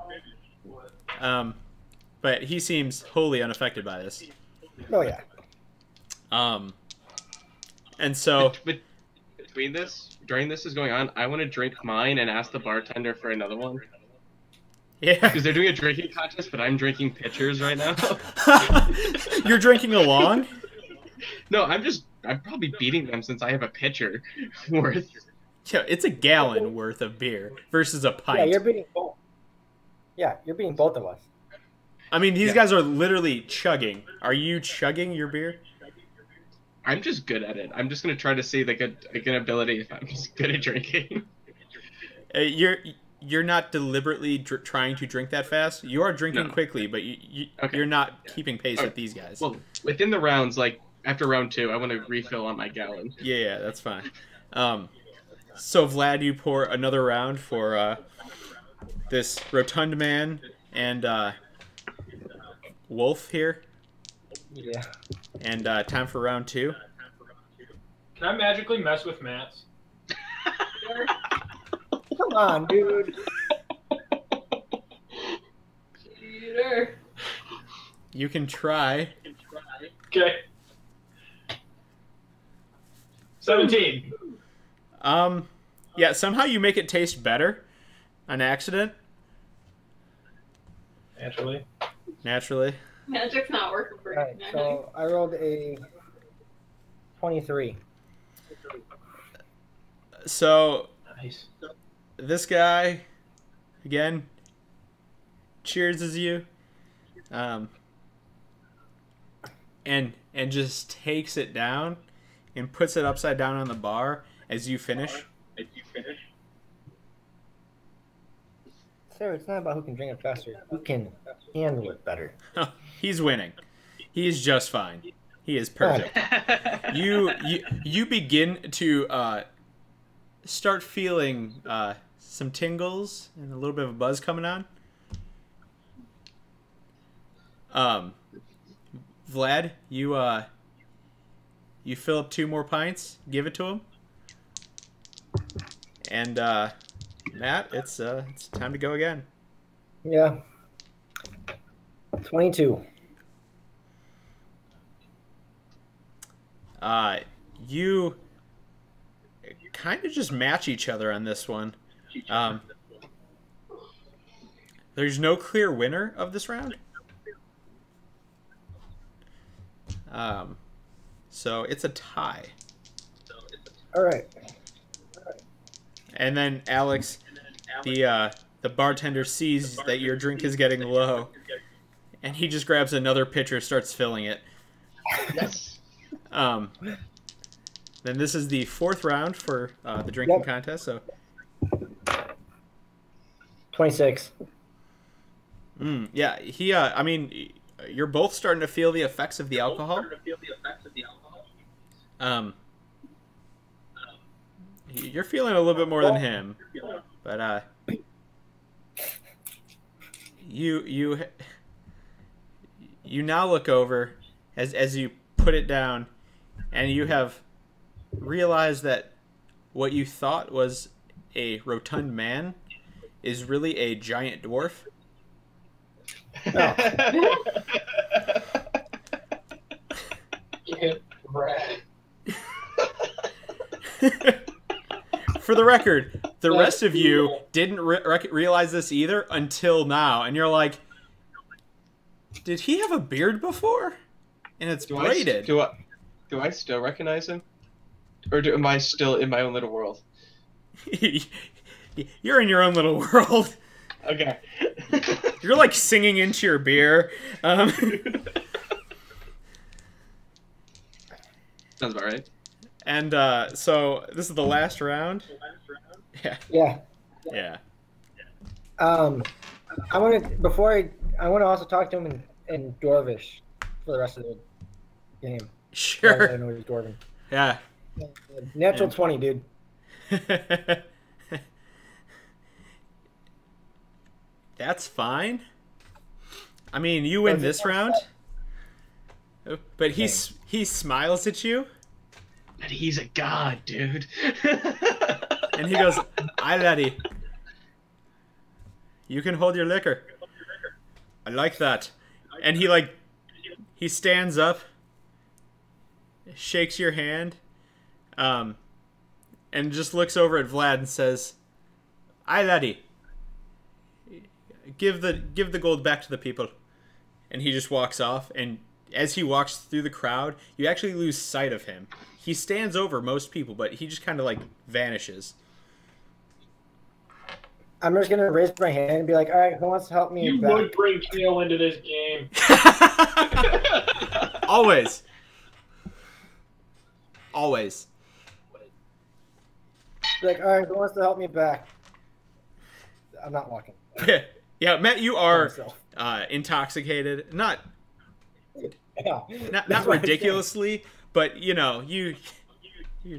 But he seems wholly unaffected by this. Oh, yeah. And so But during this is going on, I want to drink mine and ask the bartender for another one. yeah, Because they're doing a drinking contest, but I'm drinking pitchers right now. you're drinking along. No, I'm probably beating them since I have a pitcher worth. Yeah, it's a gallon worth of beer versus a Yeah, pint. you're beating both. Yeah, you're beating both of us. I mean, these Yeah. guys are literally chugging. Are you chugging your beer? I'm just good at it. I'm just gonna try to see like an ability if I'm just good at drinking. You're not deliberately trying to drink that fast. You are drinking No. quickly, but Okay. you're not keeping pace Okay. with these guys. Well, within the rounds, like after round 2, I want to refill on my gallon. Yeah, that's fine. So Vlad, you pour another round for this rotund man and Wolf here, Yeah. and time for round 2. Can I magically mess with Matt's? Come on, dude. Cheater. You can try. Okay. 17. Yeah, somehow you make it taste better on accident, Naturally. naturally. Magic's not working for All right, you. so I rolled a 23. So Nice. this guy, again, cheers as you, and just takes it down and puts it upside down on the bar as you finish. Sarah, it's not about who can drink it faster. Who can handle it better. He's winning. He is just fine. He is perfect. You begin to start feeling some tingles and a little bit of a buzz coming on. Vlad, you fill up 2 more pints, give it to him, and Matt, it's time to go again. Yeah. 22. You kind of just match each other on this one. There's no clear winner of this round. So it's a tie. All right. And then Alex, the bartender sees that your drink is getting low, and he just grabs another pitcher, starts filling it. Yes. Then this is the 4th round for the drinking Yep. contest. So 26. Yeah, he. I mean, you're both starting to feel the effects of the alcohol. You're feeling a little bit more than him, but you now look over as you put it down, and you have realized that what you thought was a rotund man is really a giant dwarf. Get wrecked. For the record, the rest of you didn't realize this either until now, and you're like, did he have a beard before? And it's braided. Do I still recognize him? Or am I still in my own little world? You're in your own little world. Okay. You're like singing into your beer. Sounds about right. And so this is the last round. Yeah. Yeah. Yeah. I want to also talk to him in Dwarvish for the rest of the game. Sure. I know he's Dwarven. Yeah. Natural 20, dude. That's fine. I mean, you win this round. But he smiles at you. But he's a god, dude. And he goes, "Aye, laddie. You can hold your liquor. I like that." And he stands up, shakes your hand, and just looks over at Vlad and says, "Aye, laddie. Give the gold back to the people." And he just walks off, and as he walks through the crowd, you actually lose sight of him. He stands over most people, but he just kind of vanishes. I'm just gonna raise my hand and be like, "All right, who wants to help me?" You back? would bring Kale into this game. Always. Always. Be like, "All right, who wants to help me back?" I'm not walking. Yeah, Matt, you are Myself. intoxicated. Not Yeah. not That's what I'm ridiculously, but you're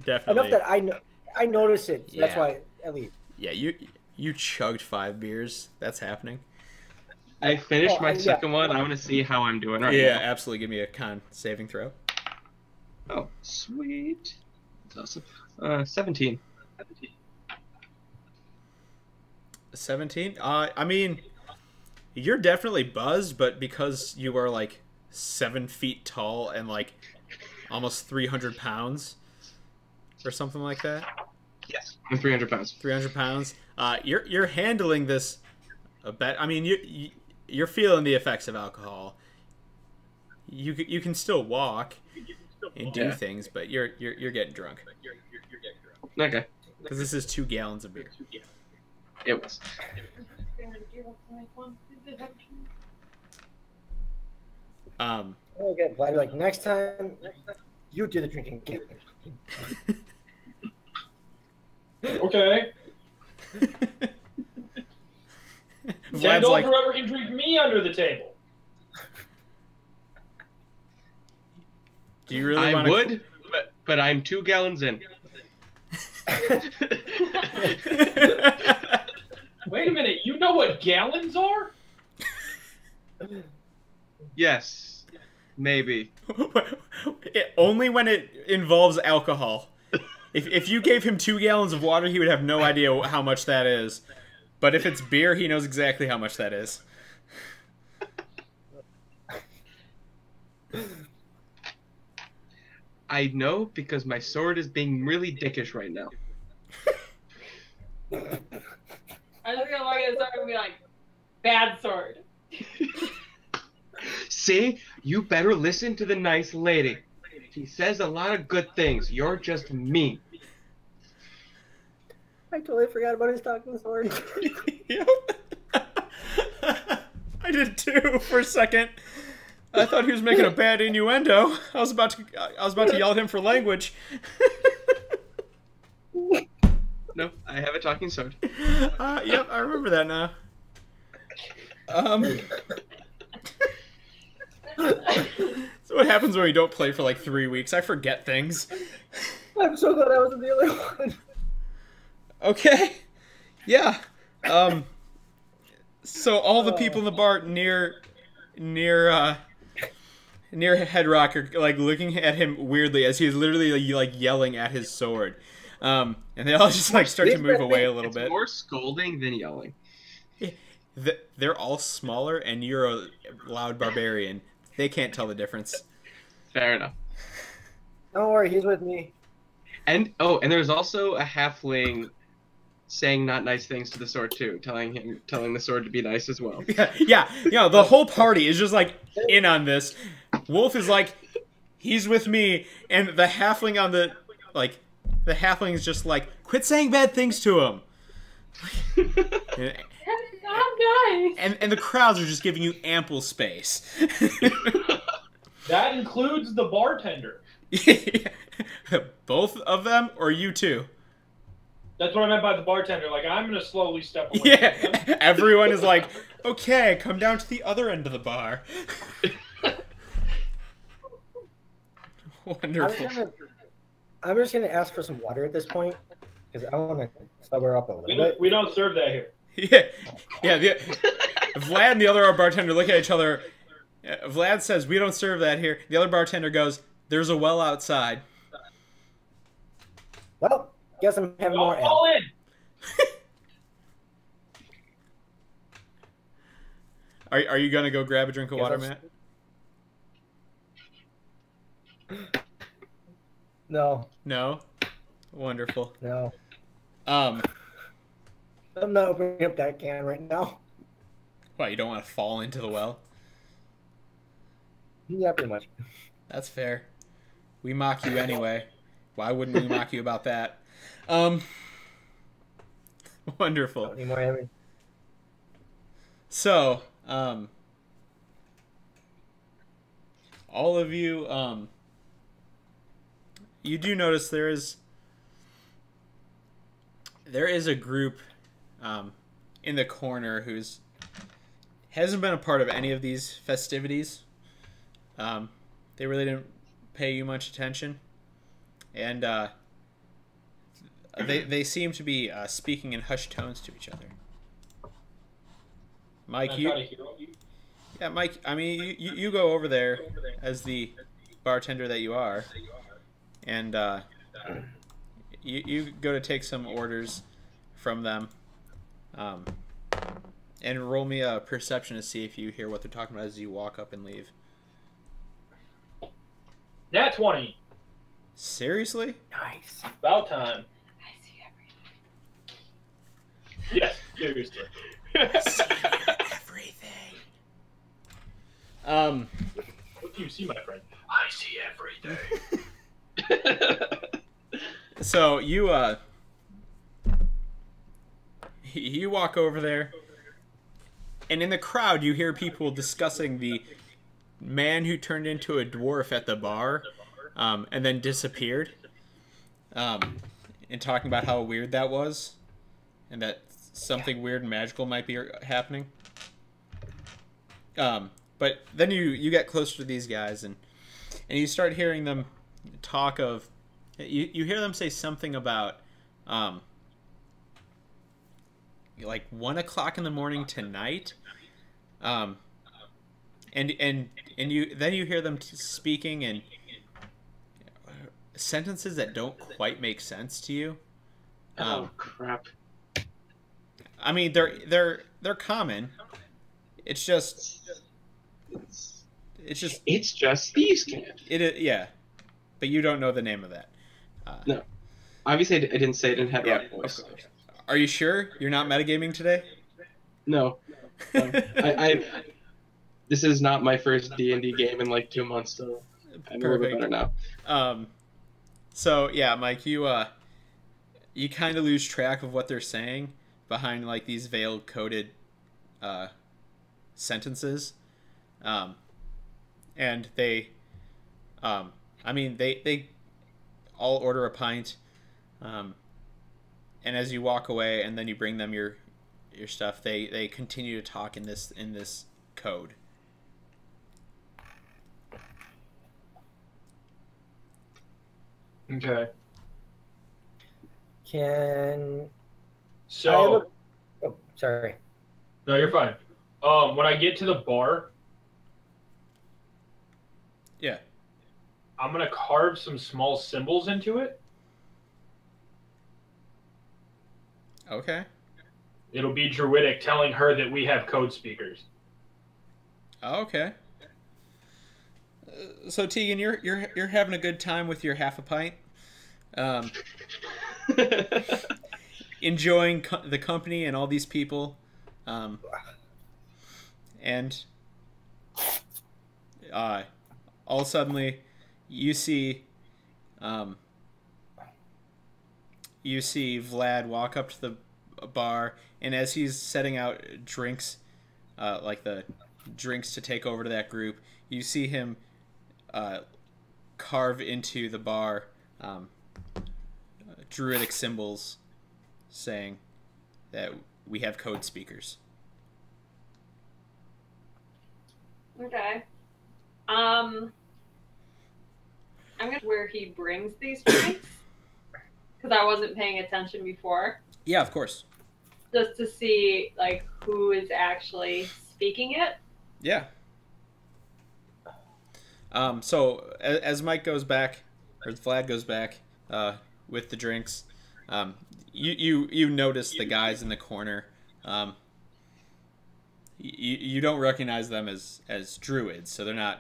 definitely Enough that I notice it. So That's Yeah. why I leave. Yeah, you chugged 5 beers. That's happening. I finished my yeah. second one. I want to see how I'm doing right Yeah, now. absolutely. Give me a con saving throw. Oh, sweet. That's awesome. 17. 17. I mean, you're definitely buzzed, but because you are 7 feet tall and almost 300 pounds or something like that. Yes. I'm 300 pounds. 300 pounds. You're handling this a bit. I mean, you're feeling the effects of alcohol. You can still walk and do things, but you're getting drunk Okay. because this is 2 gallons of beer. It was. Okay, Vlad, like next time you do the drinking game. Okay. Vlad's Don't like, forever can drink me under the table. do you really I want to? would, but I'm 2 gallons in. Wait a minute, you know what gallons are? Yes. Maybe. Only when it involves alcohol. If you gave him 2 gallons of water, he would have no idea how much that is. But if it's beer, he knows exactly how much that is. I know because my sword is being really dickish right now. I'm just gonna look at his sword and be like, bad sword. See? You better listen to the nice lady. She says a lot of good things. You're just mean. I totally forgot about his talking sword. Yep. I did too for a second. I thought he was making a bad innuendo. I was about to yell at him for language. No, I have a talking sword. Yep, I remember that now. Um. So what happens when we don't play for like 3 weeks? I forget things. I'm so glad I wasn't the other one. Okay. Yeah. So all the people in the bar near Headrock are like looking at him weirdly as he's literally like yelling at his sword. And they all just like start to move away a little It's bit. more scolding than yelling. They're all smaller, and you're a loud barbarian. They can't tell the difference. Fair enough. Don't worry, he's with me. And there's also a halfling saying not nice things to the sword too, telling the sword to be nice as well. Yeah. You know, the whole party is just like in on this. Wolf is like, he's with me, and the halfling on the halfling is just like, quit saying bad things to him. And the crowds are just giving you ample space. That includes the bartender. Both of them, or you two? That's what I meant by the bartender. Like, I'm going to slowly step away. Yeah, everyone is like, okay, come down to the other end of the bar. Wonderful. I'm just gonna ask for some water at this point because I want to sober up a little bit. We don't serve that here. Yeah. Vlad and the other bartender look at each other. Vlad says, "We don't serve that here." The other bartender goes, "There's a well outside." Well, guess I'm having more ale. All in. Are you gonna go grab a drink of water, Yes, Matt? No. No. Wonderful. No. Um. I'm not opening up that can right now. What? You don't want to fall into the well? Yeah, pretty much. That's fair. We mock you anyway. Why wouldn't we mock you about that? Wonderful. Any more heavy? So, all of you, you do notice there is a group, in the corner who's hasn't been a part of any of these festivities. They really didn't pay you much attention, and they seem to be speaking in hushed tones to each other. Mike, yeah, Mike. I mean, you go over there as the bartender that you are, and you go to take some orders from them, and roll me a perception to see if you hear what they're talking about as you walk up and leave. Nat 20. Seriously? Nice. About time. I see everything. Yes, seriously. Everything. What do you see, my friend? I see everything. So you walk over there, and in the crowd you hear people discussing the man who turned into a dwarf at the bar, and then disappeared, and talking about how weird that was, and that something weird and magical might be happening. But then you get closer to these guys, and you start hearing them talk of. You hear them say something about, like 1 o'clock in the morning tonight, and you hear them speaking in sentences that don't quite make sense to you. Oh crap! I mean, they're common. It's just thieves' cant. Yeah, but you don't know the name of that. No, obviously I didn't say it in Headrock voice. Of course. Are you sure you're not metagaming today? No. I this is not my first D&D game in like 2 months, so I'm a little bit better now. So yeah, Mike, you kind of lose track of what they're saying behind like these veiled coded sentences, and they all order a pint, and as you walk away, and then you bring them your your stuff, they continue to talk in this code. Okay. Can So, oh, sorry. no, you're fine. When I get to the bar, Yeah. I'm gonna carve some small symbols into it. Okay. It'll be druidic, telling her that we have code speakers. Okay. So Tegan, you're having a good time with your half a pint, enjoying the company and all these people, and all suddenly you see Vlad walk up to the bar, and as he's setting out drinks, like the drinks to take over to that group, you see him carve into the bar druidic symbols saying that we have code speakers. Okay. I'm gonna where he brings these drinks because I wasn't paying attention before. Yeah, of course. Just to see like who is actually speaking it. Yeah. So as Mike goes back, or Vlad goes back with the drinks, you notice the guys in the corner. You don't recognize them as druids, so they're not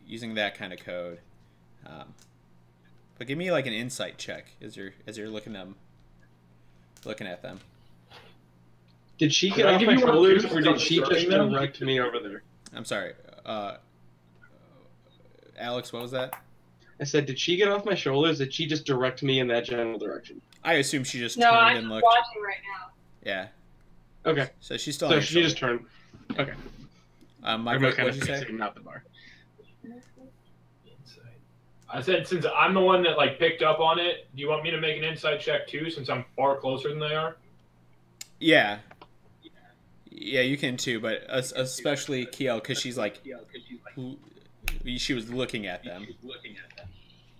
using that kind of code. But give me like an insight check as you're looking at them. Did she Can get I off give my you one shoulders, too, or since I'm did she just starting them? direct me over there? I'm sorry. Alex, what was that? I said, did she get off my shoulders? Did she just direct me in that general direction? I assume she just No, turned I'm and just looked. watching right now. Yeah. Okay. So she's still on So your she shoulder. just turned. Okay. Mike, I'm what kind did of you say? facing not the bar. Insight. I said, since I'm the one that like picked up on it, do you want me to make an insight check too, since I'm far closer than they are? Yeah. Yeah, you can too, but especially Kiel, because she's like, she was looking at them.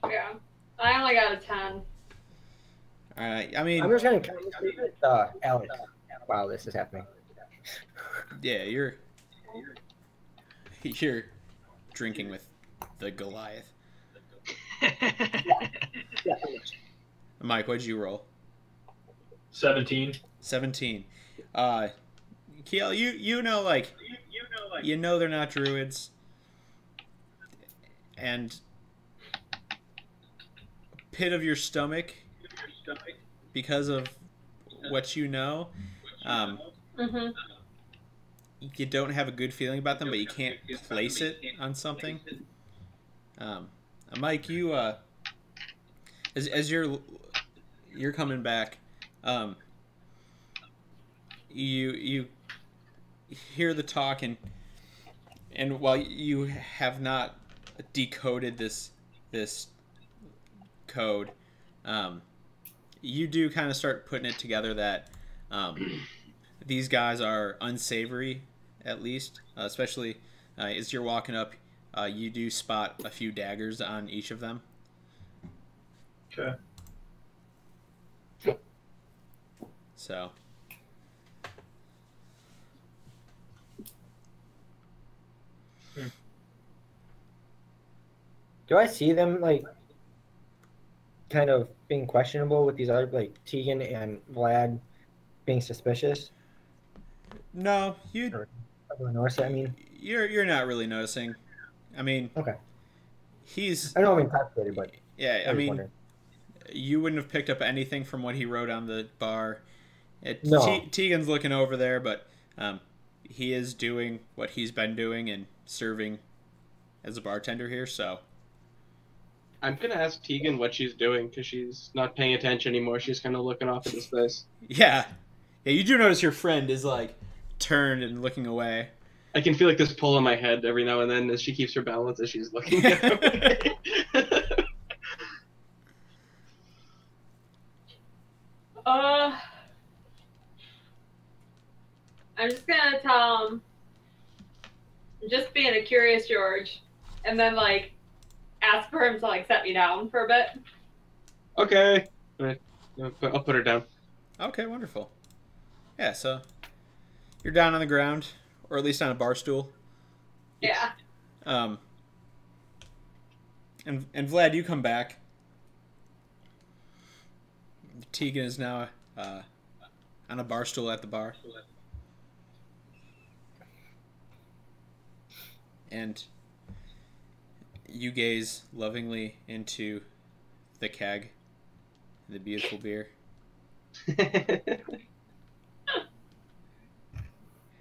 Yeah. I only got a 10. All right. I mean, I'm just gonna conversate with Alex while this is happening. yeah, you're drinking with the Goliath. Yeah. Mike, what did you roll? 17. 17. Kiel, you know they're not druids, and pit of your stomach, because of what you know, Mm-hmm. you don't have a good feeling about them, but you can't place it on something. Mike, you as you're coming back, you hear the talk, and while you have not decoded this code, you do kind of start putting it together that these guys are unsavory, at least, especially as you're walking up. You do spot a few daggers on each of them. Okay. So. Do I see them like kind of being questionable with these other like Tegan and Vlad being suspicious? No, Everyone knows it, I mean, you're not really noticing. I mean, okay. he's I know I'm intoxicated, but yeah. I was mean, wondering. you wouldn't have picked up anything from what he wrote on the bar. No. Tegan's looking over there, but he is doing what he's been doing and serving as a bartender here. So I'm gonna ask Tegan what she's doing because she's not paying attention anymore. She's kind of looking off into space. yeah, you do notice your friend is like turned and looking away. I can feel like this pull on my head every now and then as she keeps her balance as she's looking away. Curious George, and then like ask for him to like set me down for a bit. Okay. I'll put her down. Okay, wonderful. Yeah, so you're down on the ground, or at least on a bar stool. Yeah. And Vlad, you come back. Tegan is now on a bar stool at the bar. And you gaze lovingly into the keg, the beautiful beer.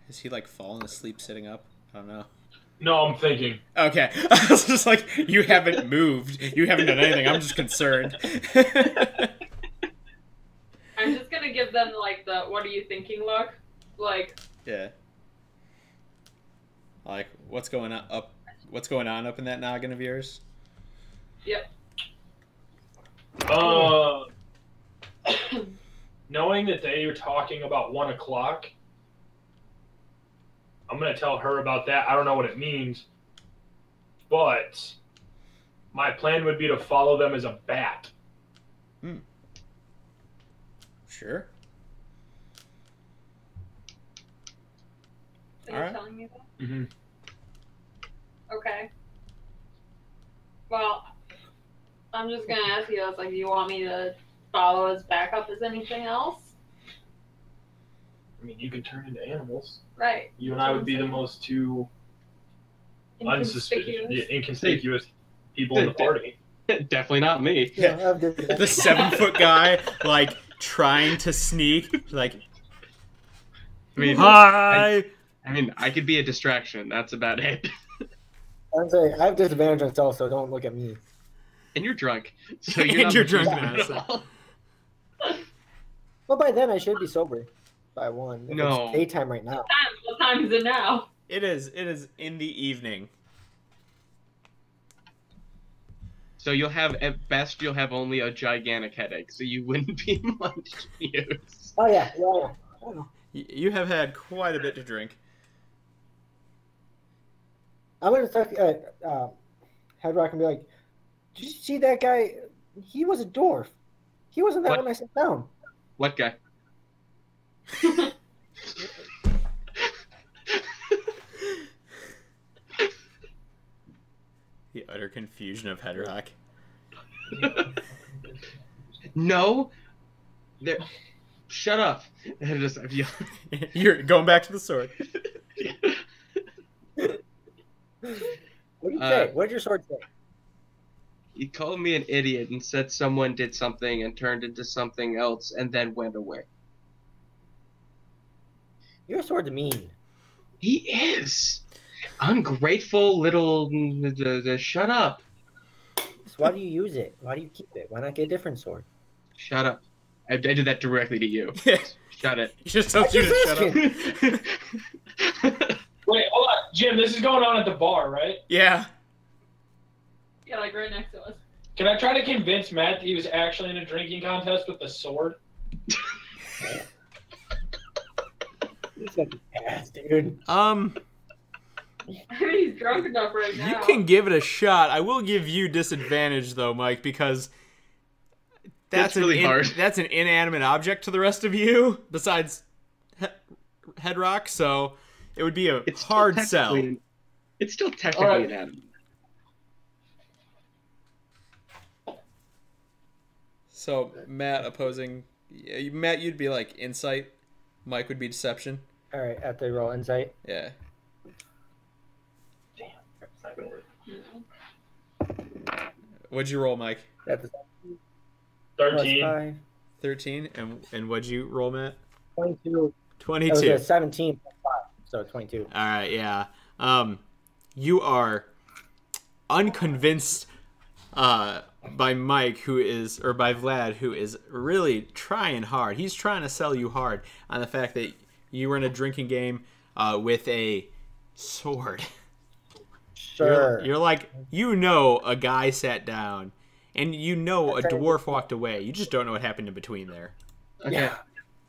Is he like falling asleep sitting up? I don't know. No, I'm thinking. Okay. I was just like, you haven't moved. You haven't done anything. I'm just concerned. I'm just gonna give them like the "what are you thinking" look. Like, Yeah. Like, what's going on up in that noggin of yours? yep. Knowing that they were talking about 1 o'clock, I'm gonna tell her about that. I don't know what it means, but my plan would be to follow them as a bat. Sure. Are you Alright. telling me that? Mm-hmm. Okay. Well, I'm just gonna ask you. I was like, do you want me to follow as backup as anything else? I mean, you could turn into animals. Right. You and I would be the most two inconspicuous people in the party. Definitely not me. Yeah, The 7-foot guy, like, trying to sneak. Like, I mean, hi! I mean, I could be a distraction. That's about it. I'm saying I have disadvantage on stealth, so don't look at me. And you're drunk. So And you're not you're much drunk use now, at so- all. Well, by then I should be sober. By 1. If No. It's daytime right now. What time is it now? It is in the evening. So you'll have, at best, you'll have only a gigantic headache, so you wouldn't be much use. Oh yeah. I know. You have had quite a bit to drink. I'm gonna talk Headrock and be like, "Did you see that guy? He was a dwarf. He wasn't that What? when I sat down." What guy? The utter confusion of Headrock. No. There. Shut up. And just, I've yelled. You're going back to the sword. What did you say? What did your sword say? He called me an idiot and said someone did something and turned into something else and then went away. Your sword's mean. He is. Ungrateful little. Shut up. So why do you use it? Why do you keep it? Why not get a different sword? Shut up. I did that directly to you. Yeah. Shut it. He just told you to shut up. Wait, hold on. Jim, this is going on at the bar, right? Yeah. Yeah, like right next to us. Can I try to convince Matt that he was actually in a drinking contest with the sword? You're such an ass, dude. I mean, he's drunk enough right now. You can give it a shot. I will give you disadvantage though, Mike, because That's really hard. That's an inanimate object to the rest of you, besides Headrock. So it would be a hard sell. It's still technically Alright. an animal. So Matt opposing. Matt, you'd be like insight. Mike would be deception. All right, after roll insight. Yeah. Damn, that's not gonna work. What'd you roll, Mike? That's 13. 5, 13. And what'd you roll, Matt? 22. That was 22. a 17 plus 5, so 22. All right, yeah. You are unconvinced by Mike, by Vlad, who is really trying hard. He's trying to sell you hard on the fact that you were in a drinking game with a sword. Sure. You're like, a guy sat down, and a dwarf walked away. You just don't know what happened in between there. Okay. Yeah.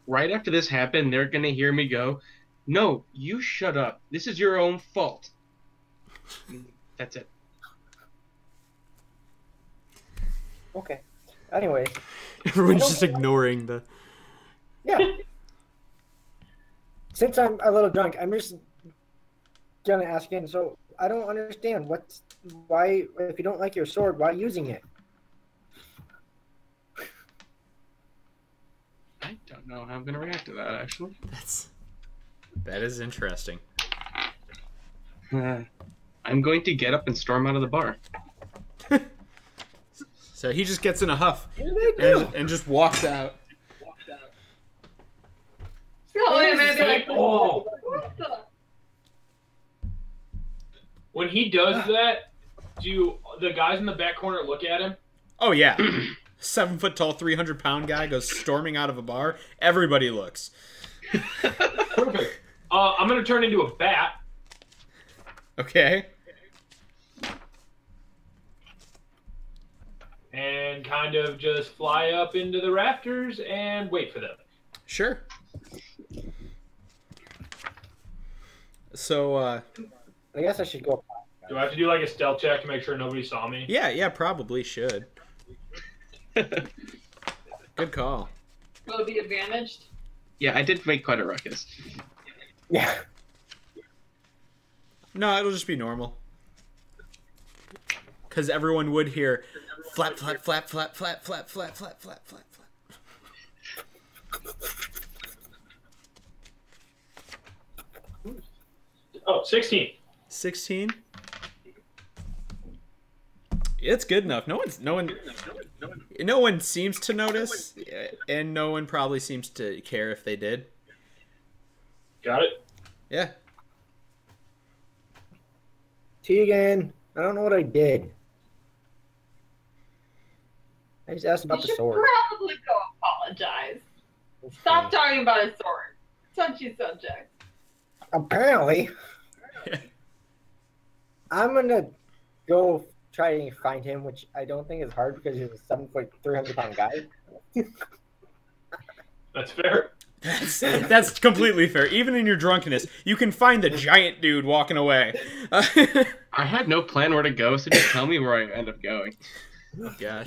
Right after this happened, they're gonna hear me go, "No, you shut up. This is your own fault." That's it. Okay. Anyways, Everyone's just ignoring the. yeah. Since I'm a little drunk, I'm just gonna ask again. So I don't understand why if you don't like your sword, why using it? I don't know how I'm gonna react to that actually. That is interesting. I'm going to get up and storm out of the bar. So he just gets in a huff do? and just walks out. So wait a minute, be like, Oh. what the? When he does that, do the guys in the back corner look at him? Oh yeah, 7 foot tall, 300-pound guy goes storming out of a bar. Everybody looks. Perfect. I'm gonna turn into a bat. Okay. And kind of just fly up into the rafters and wait for them. Sure. So, I guess I should go. Do I have to do like a stealth check to make sure nobody saw me? yeah, probably should. Good call. Will it be advantaged? Yeah, I did make quite a ruckus. Yeah. No, it'll just be normal. Because everyone would hear flap, flap, flap, flap, flap, flap, flap, flap, flap, flap, flap. Oh, 16. 16. It's good enough. No one seems to notice, and no one probably seems to care if they did. Got it? Yeah. Tegan, I don't know what I did. I just asked about You the should sword. probably go apologize. Stop talking about his sword. Touchy subject. Apparently, I'm gonna go try to find him, which I don't think is hard because he's a 7 foot, 300-pound guy. That's fair. That's completely fair. Even in your drunkenness, you can find the giant dude walking away. I had no plan where to go, so just tell me where I end up going. Oh, gosh.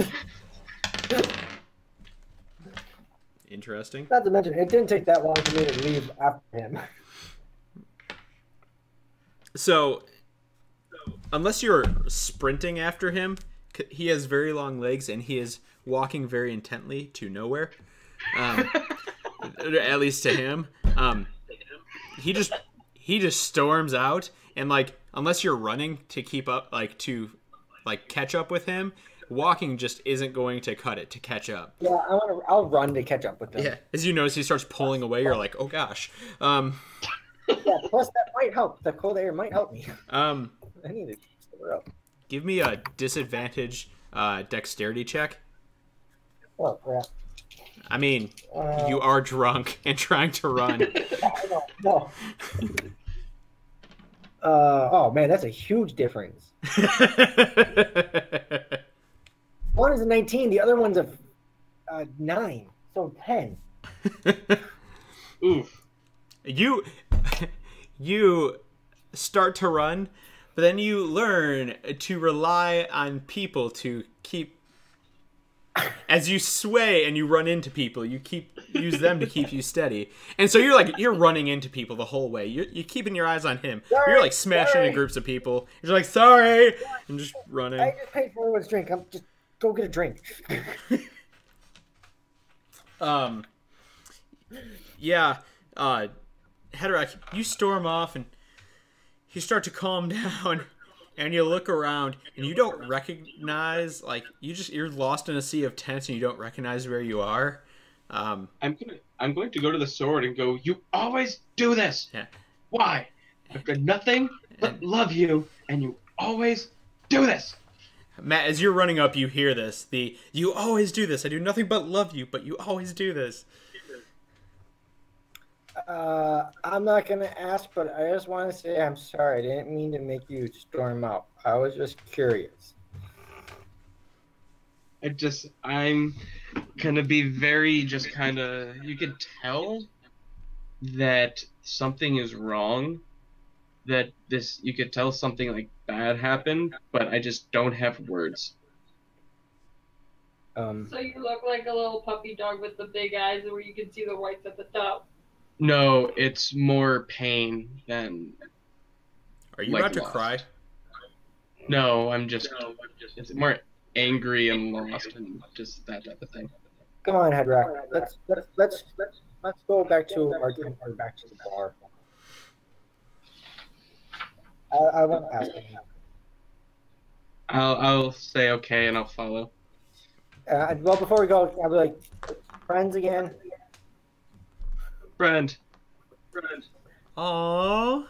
Interesting. Not to mention, it didn't take that long for me to leave after him. So, unless you're sprinting after him, he has very long legs and he is walking very intently to nowhere. At least to him. He just storms out, and like, unless you're running to keep up, to catch up with him, walking just isn't going to cut it to catch up. Yeah, I'll run to catch up with him. Yeah, as you notice, he starts pulling away. You're like, oh gosh. Yeah, plus that might help. The cold air might help me. I need to sober up. Give me a disadvantage dexterity check. Oh crap! I mean, you are drunk and trying to run. No. Oh man, that's a huge difference. One is a 19, the other one's a 9, so 10. Oof. You start to run, but then you learn to rely on people to keep. As you sway and you run into people, you use them to keep you steady, and so you're running into people the whole way. You're keeping your eyes on him. You're like smashing into groups of people. You're like sorry, and just running. I just paid for everyone's drink. I'm just go get a drink. Yeah. Headrock, you storm off and you start to calm down. And you look around, and you don't recognize, you're lost in a sea of tents, and you don't recognize where you are. I'm going to go to the sword and go, you always do this. Yeah. Why? I've done nothing but love you, and you always do this. Matt, as you're running up, you hear this. You always do this. I do nothing but love you, but you always do this. I'm not going to ask, but I just want to say I'm sorry. I didn't mean to make you storm out. I was just curious. I'm going to be very you could tell that something is wrong. You could tell something bad happened, but I just don't have words. So you look like a little puppy dog with the big eyes where you can see the whites at the top. No, it's more pain than. Are you like, about to lost. cry? No, I'm just. It's more angry and lost and just that type of thing. Come on, Headrock. Let's go back to our game or back to the bar. I won't ask him. I'll say okay and I'll follow. Well, before we go, I'll be like, friends again. Friend. Aww.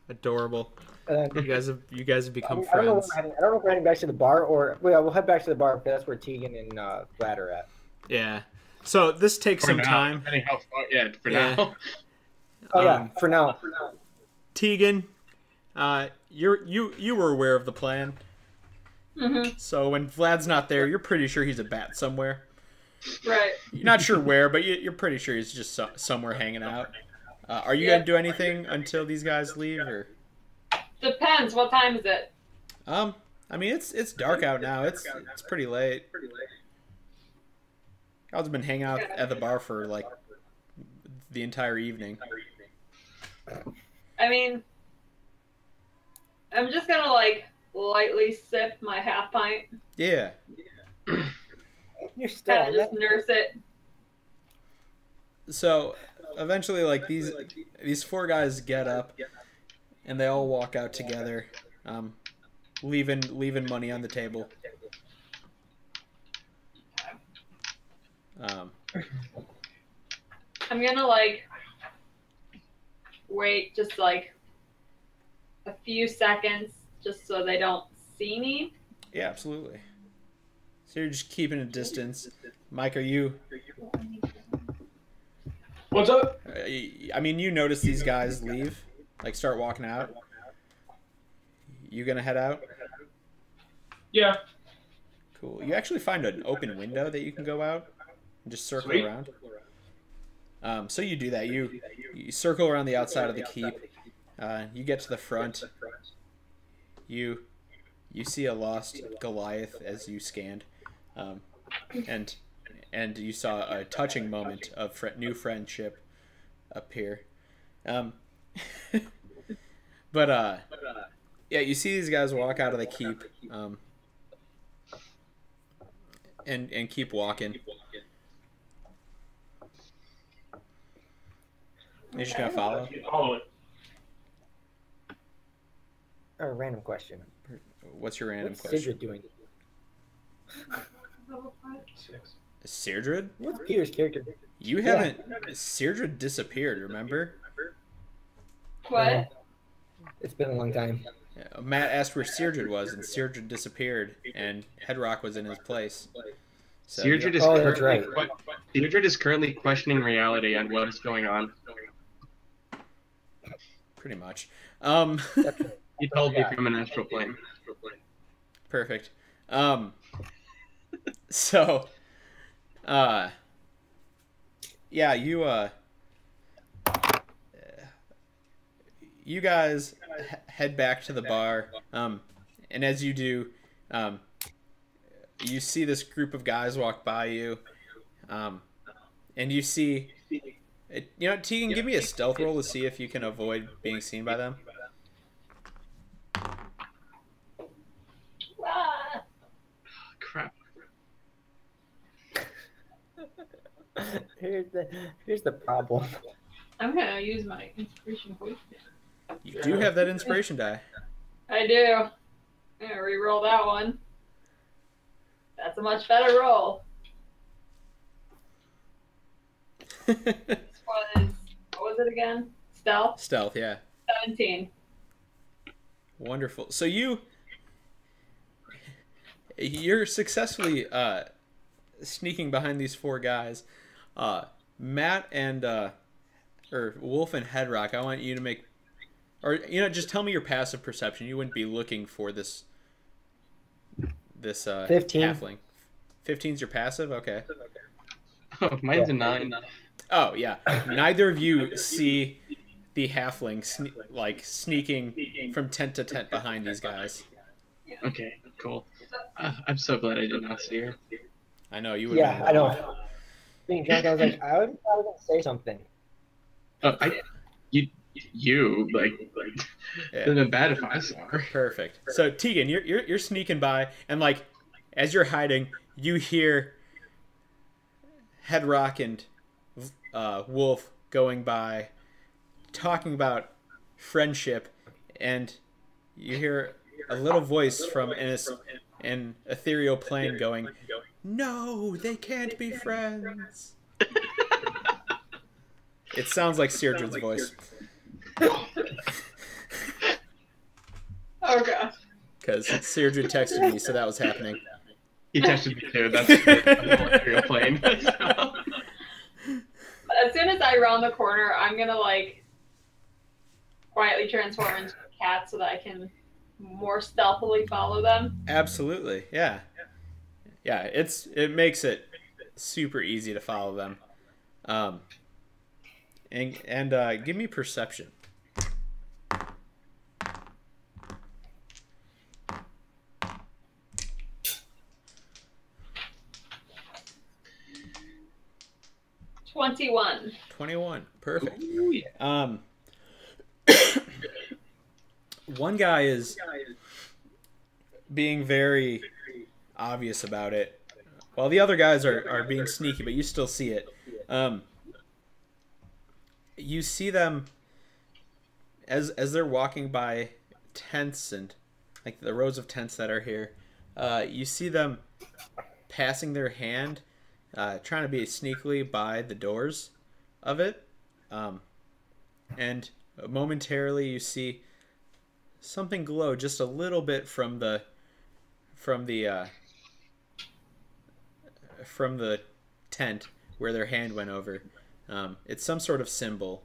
Adorable. And You guys have become I don't know. friends. I don't know if we're heading back to the bar or we'll head back to the bar because that's where Tegan and Vlad are at. Yeah. So this takes some time. Depending how far, for Yeah. now. Oh yeah, for now. Tegan, you were aware of the plan. Mm-hmm. So when Vlad's not there, you're pretty sure he's a bat somewhere. Right. You're not sure where, but you're pretty sure he's just somewhere hanging out. Are you gonna do anything until these guys leave, or? Depends. What time is it? I mean it's dark out now. It's pretty late. I've been hanging out at the bar for like the entire evening. I mean, I'm just gonna like lightly sip my half pint. Yeah. You're still Kind on of just that. nurse it. So eventually, like these four guys get up, and they all walk out together, leaving money on the table. I'm gonna like wait just like a few seconds just so they don't see me. Yeah, absolutely. So you're just keeping a distance. Mike, are you? What's up? I mean, you notice these guys leave, like start walking out. You gonna head out? Yeah. Cool. You actually find an open window that you can go out and just circle Sweet. around. So you do that. You circle around the outside of the keep. You get to the front. You see a lost Goliath as you scanned, and you saw a touching moment of new friendship appear. But yeah, you see these guys walk out of the keep, and keep walking. You're just gonna follow. Follow it. A random question. What's your random What's question? Sidra doing? Sirdred? What's Peter's character? You haven't. Sirdred disappeared. Remember? What? It's been a long time. Matt asked where Sirdred was, and Sirdred disappeared, and Headrock was in his place. So, Deirdre is Oh, that's right. Deirdre is currently questioning reality and what is going on. pretty much. He told me from an astral plane. Perfect. So, yeah, you guys head back to the bar, and as you do, you see this group of guys walk by you, and you see, Tegan, give me a stealth roll to see if you can avoid being seen by them. Ah, Crap. Here's the problem. I'm gonna use my inspiration point. You do have that inspiration die. I do. I'm gonna re-roll that one. That's a much better roll. This was, what was it again? Stealth? Stealth, yeah. 17. Wonderful. So you're successfully sneaking behind these four guys. Matt and or Wolf and Headrock, I want you to make, or just tell me your passive perception. You wouldn't be looking for this 15. halfling. 15's your passive? Okay. Oh, mine's a 9. Oh yeah. Neither of you see the halfling sneaking from tent to tent behind these guys. Okay, cool. I'm so glad I did not see her. I know you would. Yeah, I know. Being drunk, I was like, I was probably gonna say something. You like Yeah. it'd been bad if I saw her. Perfect. So Tegan, you're sneaking by, and like as you're hiding, you hear Headrock and Wolf going by, talking about friendship, and you hear a little voice from an ethereal plane going, "No, they can't be friends." It sounds like Seirdred's voice. Oh god. Because Seirdred texted me, so that was happening. He texted me too. That's a real plane. As soon as I round the corner, I'm gonna like quietly transform into a cat so that I can more stealthily follow them. Absolutely, yeah. It makes it super easy to follow them. And give me perception. $21. 21. Perfect. Ooh, yeah. One guy is being very obvious about it, while the other guys are being sneaky, but you still see it. You see them as they're walking by tents and like the rows of tents that are here. You see them passing their hand, trying to be sneakily by the doors of it, and momentarily you see something glow just a little bit from the tent where their hand went over. It's some sort of symbol,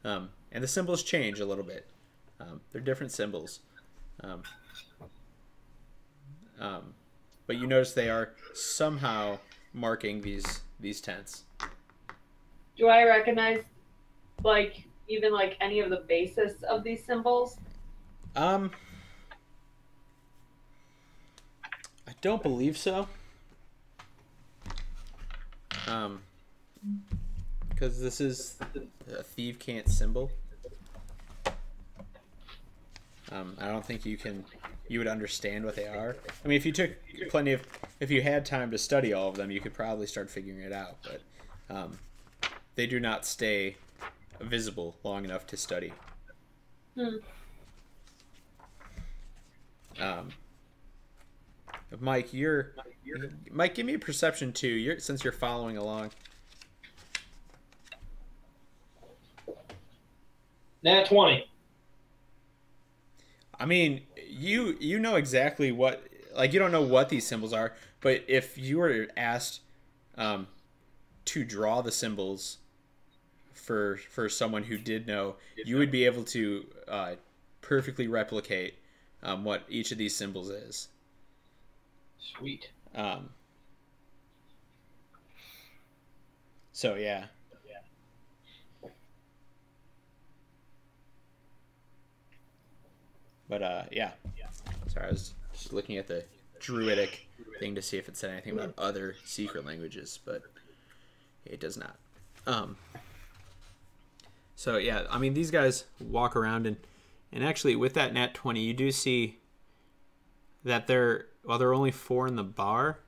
and the symbols change a little bit. They're different symbols, but you notice they are somehow marking these tents. Do I recognize like even like any of the basis of these symbols? I don't believe so. Because this is a thief can't symbol. I don't think you would understand what they are. I mean, if you had time to study all of them, you could probably start figuring it out. But they do not stay visible long enough to study. Mike, Mike, give me a perception too. Since you're following along. Nat 20. I mean, you know exactly what, like, you don't know what these symbols are, but if you were asked to draw the symbols for someone who did know, you would be able to perfectly replicate what each of these symbols is. Sweet. So yeah. But yeah. Sorry, I was just looking at the druidic thing to see if it said anything about other secret languages, but it does not. So yeah, I mean, these guys walk around and actually with that nat 20, you do see that there are only 4 in the bar.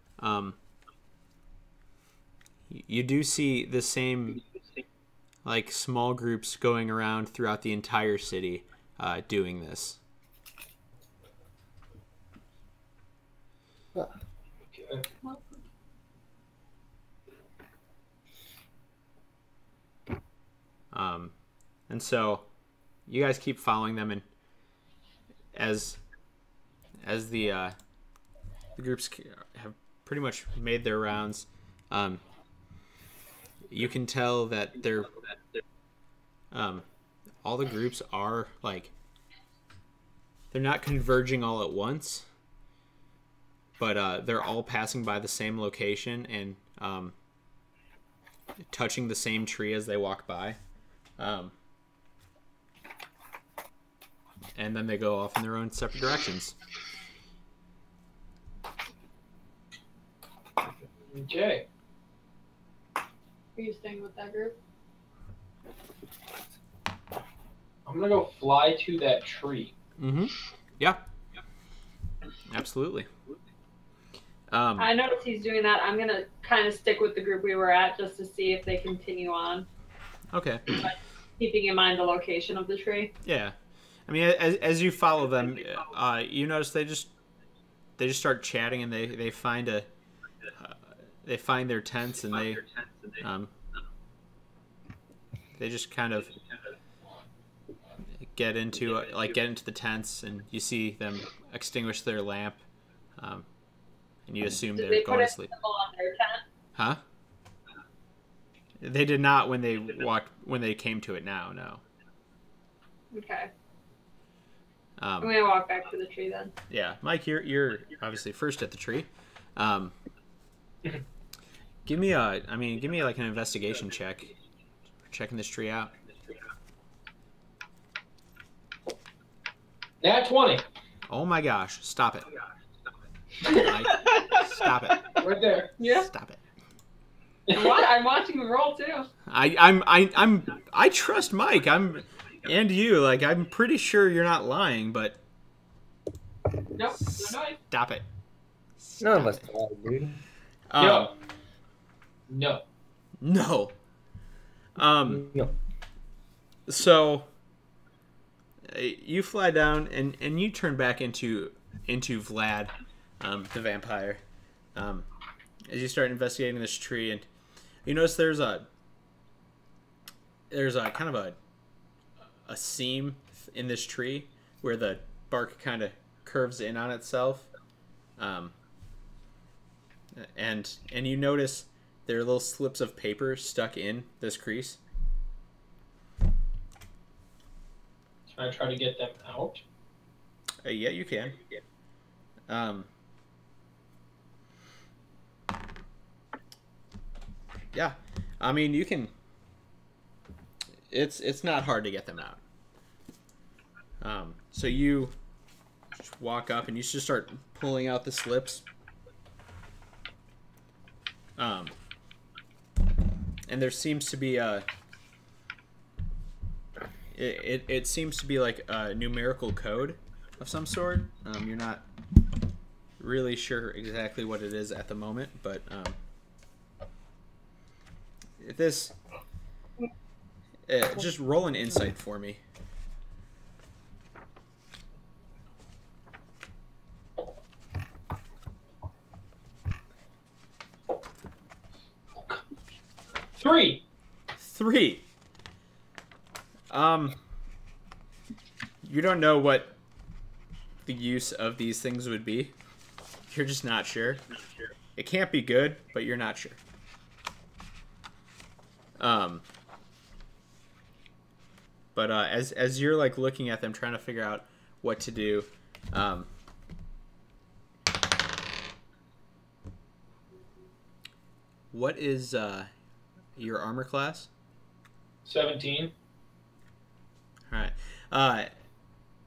You do see the same like small groups going around throughout the entire city doing this. And so you guys keep following them, and as the groups have pretty much made their rounds, you can tell that they're all the groups are like, they're not converging all at once, but they're all passing by the same location and touching the same tree as they walk by. and then they go off in their own separate directions. Okay. Are you staying with that group? I'm gonna go fly to that tree. Mm-hmm. Yeah. Absolutely. I noticed he's doing that. I'm gonna kind of stick with the group we were at just to see if they continue on. Okay. But keeping in mind the location of the tree. Yeah. I mean, as you follow them, you notice they just start chatting, and they find they find their tents, and they just kind of get into the tents, and you see them extinguish their lamp, and you assume Did they're they going put to sleep. a symbol on their tent? Huh? They did not when they came to it now. No. Okay. I'm gonna walk back to the tree then. Yeah, Mike, you're obviously first at the tree. Give me like an investigation check. We're checking this tree out. Nat 20. Oh my gosh! Stop it! Mike, stop it! Right there. Yeah. Stop it! I'm watching the roll too. I trust Mike. And you. Like, I'm pretty sure you're not lying, but Nope. No. stop it. None of us lie, dude. No. No. No. No. So you fly down and you turn back into Vlad, the vampire. As you start investigating this tree, and you notice there's a kind of a seam in this tree where the bark kind of curves in on itself, and you notice there are little slips of paper stuck in this crease. Can I try to get them out? Yeah, you can. Yeah, I mean, you can. It's not hard to get them out. So you just walk up and you just start pulling out the slips. And there seems to be it seems to be like a numerical code of some sort. You're not really sure exactly what it is at the moment, but this just roll an insight for me. Three. You don't know what the use of these things would be. You're just not sure. It can't be good, but you're not sure. But as you're like looking at them, trying to figure out what to do, what is your armor class? 17. All right.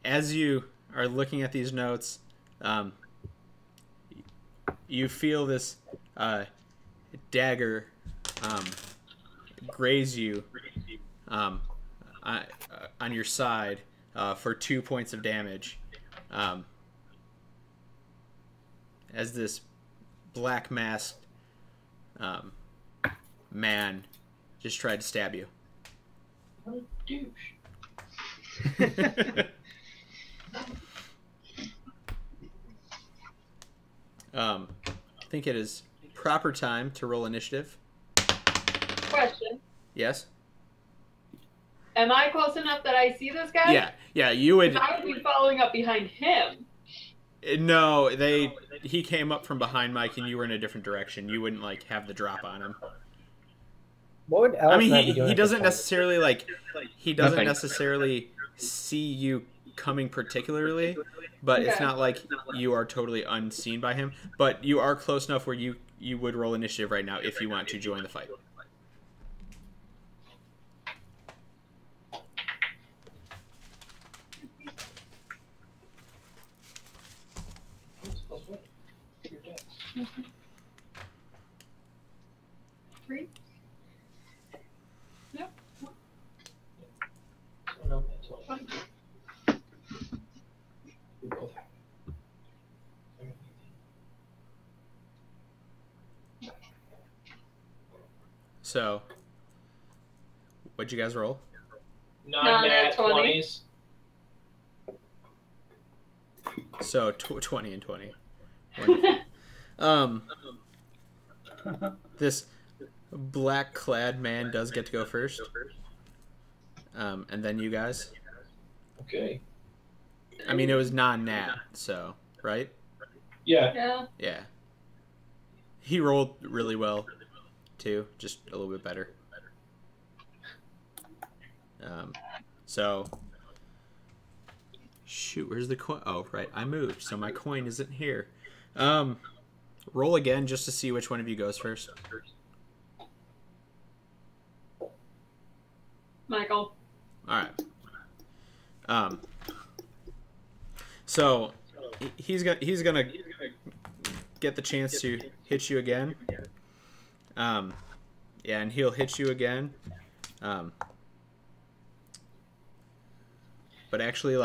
As you are looking at these notes, you feel this dagger graze you on your side for 2 points of damage, as this black masked man just tried to stab you. What a douche. I think it is proper time to roll initiative. Question. Yes? Am I close enough that I see this guy? Yeah, you would. I would be following up behind him. No, he came up from behind Mike and you were in a different direction. You wouldn't like have the drop on him. What would Alex I mean, not be doing he at this doesn't point? necessarily Nothing. necessarily see you coming particularly, but it's Okay. not like you are totally unseen by him. But you are close enough where you would roll initiative right now if you want to join the fight. 3. Yep. No, that's all. We both have it. So, what'd you guys roll? Non-nat 20s. So 20 and 20. Wonderful. This black-clad man does get to go first. And then you guys. Okay. I mean, it was non-nat, so right? Yeah. Yeah. Yeah. He rolled really well, too, just a little bit better. So, shoot, where's the coin? Oh, right, I moved, so my coin isn't here. Roll again just to see which one of you goes first. Michael. All right. So he's gonna get the chance to hit you again. Yeah, and he'll hit you again. But actually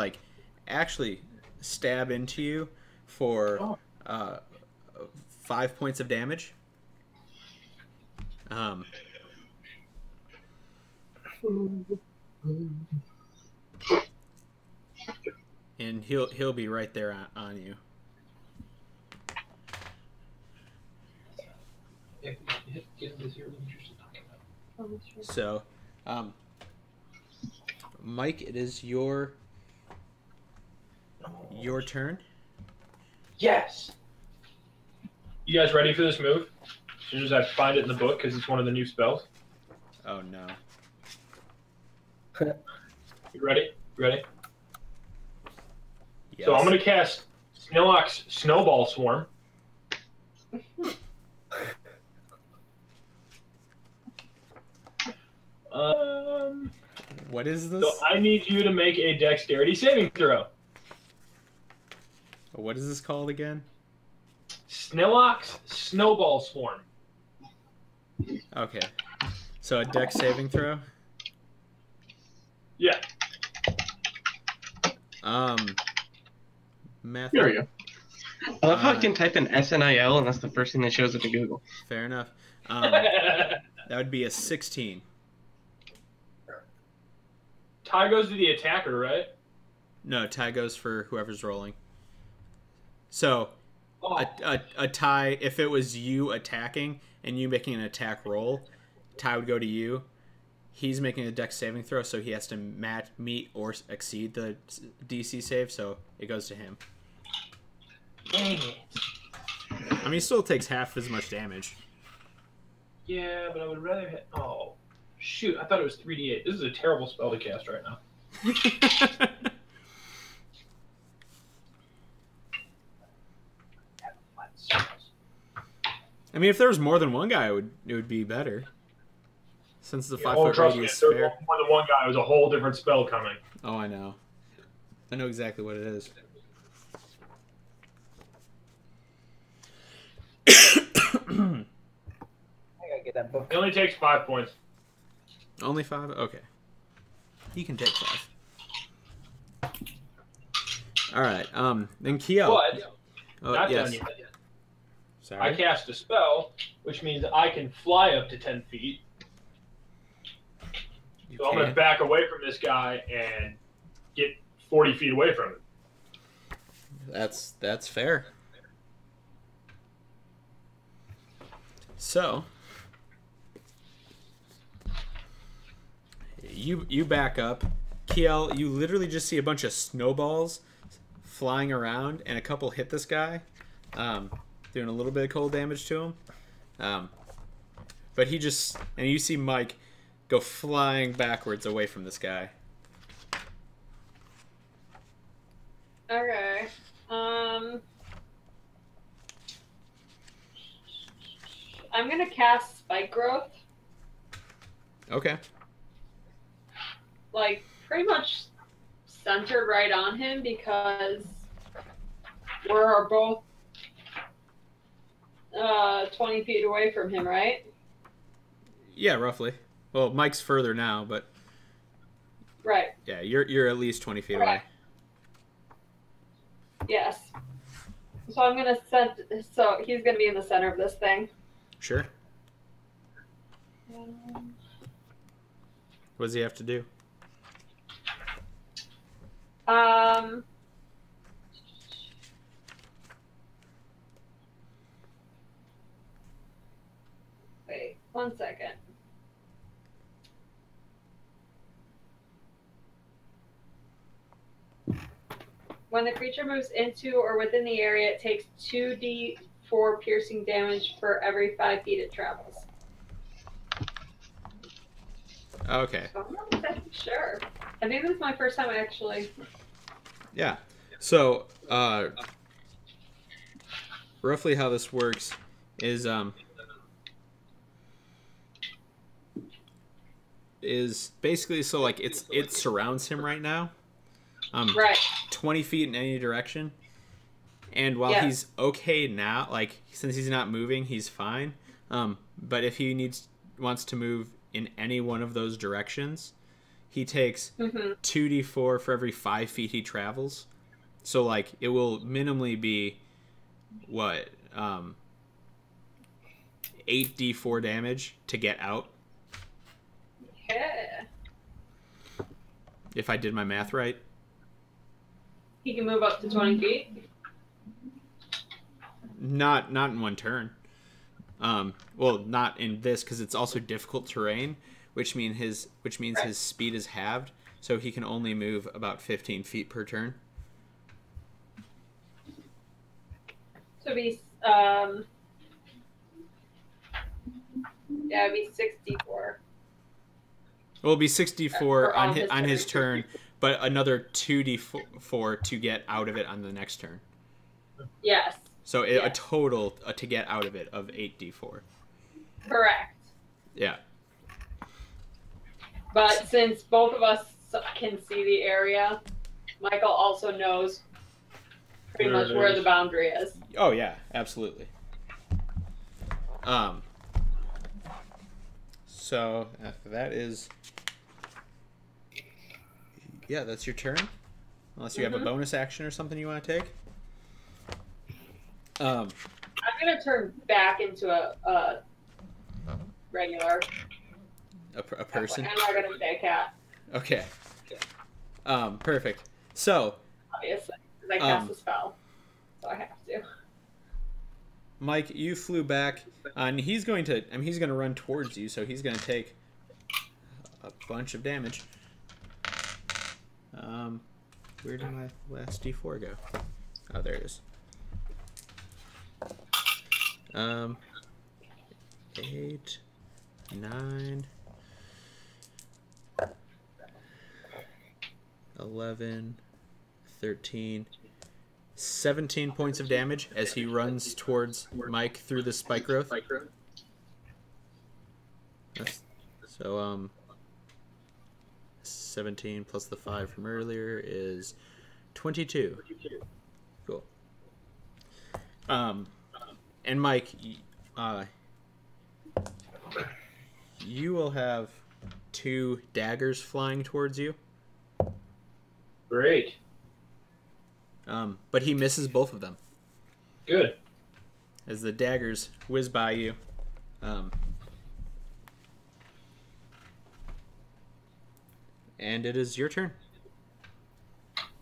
stab into you for 5 points of damage. And he'll be right there on you. So, Mike, it is your turn. Yes. You guys ready for this move? As soon as I find it in the book, because it's one of the new spells. Oh no. You ready? Ready? Yes. So I'm going to cast Snillock's Snowball Swarm. What is this? So I need you to make a dexterity saving throw. What is this called again? Snillock's Snowball Swarm. Okay. So a dex saving throw? Yeah. Math. There we go. I love how I can type in SNIL and that's the first thing that shows up in Google. Fair enough. That would be a 16. Tie goes to the attacker, right? No, tie goes for whoever's rolling. So, Oh. a tie, if it was you attacking and you making an attack roll, tie would go to you. He's making a dex saving throw, so he has to meet or exceed the DC save, so it goes to him. Dang it. I mean, he still takes half as much damage. Yeah, but I would rather hit... Oh, shoot. I thought it was 3d8. This is a terrible spell to cast right now. I mean, if there was more than one guy, it would be better. Since the 5 foot trust me, radius if there was spare. more than one guy, it was a whole different spell coming. Oh, I know. I know exactly what it is. I gotta get that book. It only takes 5 points. Only 5? Okay. He can take 5. Alright, then Kiel. But, Oh, not yes. done yet. Sorry. I cast a spell, which means I can fly up to 10 feet. You So I'm going to can. back away from this guy and get 40 feet away from him. That's fair. So you back up. Kiel, you literally just see a bunch of snowballs flying around and a couple hit this guy. Doing a little bit of cold damage to him. But he just, and you see Mike go flying backwards away from this guy. Okay. I'm gonna cast Spike Growth. Okay. Like, pretty much centered right on him because we're both 20 feet away from him, right? Yeah, roughly. Well, Mike's further now, but Right. yeah, you're at least 20 feet away. Correct. Yes. So I'm gonna send. So he's gonna be in the center of this thing. Sure. What does he have to do? Wait 1 second. When the creature moves into or within the area, it takes 2d4 piercing damage for every 5 feet it travels. Okay. So I'm not exactly sure. I think this is my first time actually. Yeah. So, roughly how this works is basically, so like it surrounds him right now. Right. 20 feet in any direction. And while he's okay now, like since he's not moving, he's fine. But if he wants to move in any one of those directions, he takes 2d4 for every 5 feet he travels. So like it will minimally be what 8d4 damage to get out. Yeah. If I did my math right. He can move up to 20 feet. Not in one turn. Well, not in this because it's also difficult terrain, which means his speed is halved, so he can only move about 15 feet per turn. So it'd be it'd be 64. Well, it'll be 64 on on his his turn, but another 2d4 to get out of it on the next turn. Yes. So a total to get out of it of 8d4. Correct. Yeah. But since both of us can see the area, Michael also knows pretty much where the boundary is. Oh yeah, absolutely. So that is, yeah, that's your turn. Unless you have a bonus action or something you want to take. I'm gonna turn back into a regular. A person. I'm not gonna say a cat. Okay. Perfect. So. Obviously, because I cast a spell, so I have to. Mike, you flew back, and he's going to run towards you, so he's going to take a bunch of damage. Where did my last D4 go? Oh, there it is. 8, 9, 11, 13, 17 points of damage as he runs towards Mike through the spike growth. So 17 plus the 5 from earlier is 22. Cool. And Mike, you will have 2 daggers flying towards you. Great. But he misses both of them. Good. As the daggers whiz by you. And it is your turn.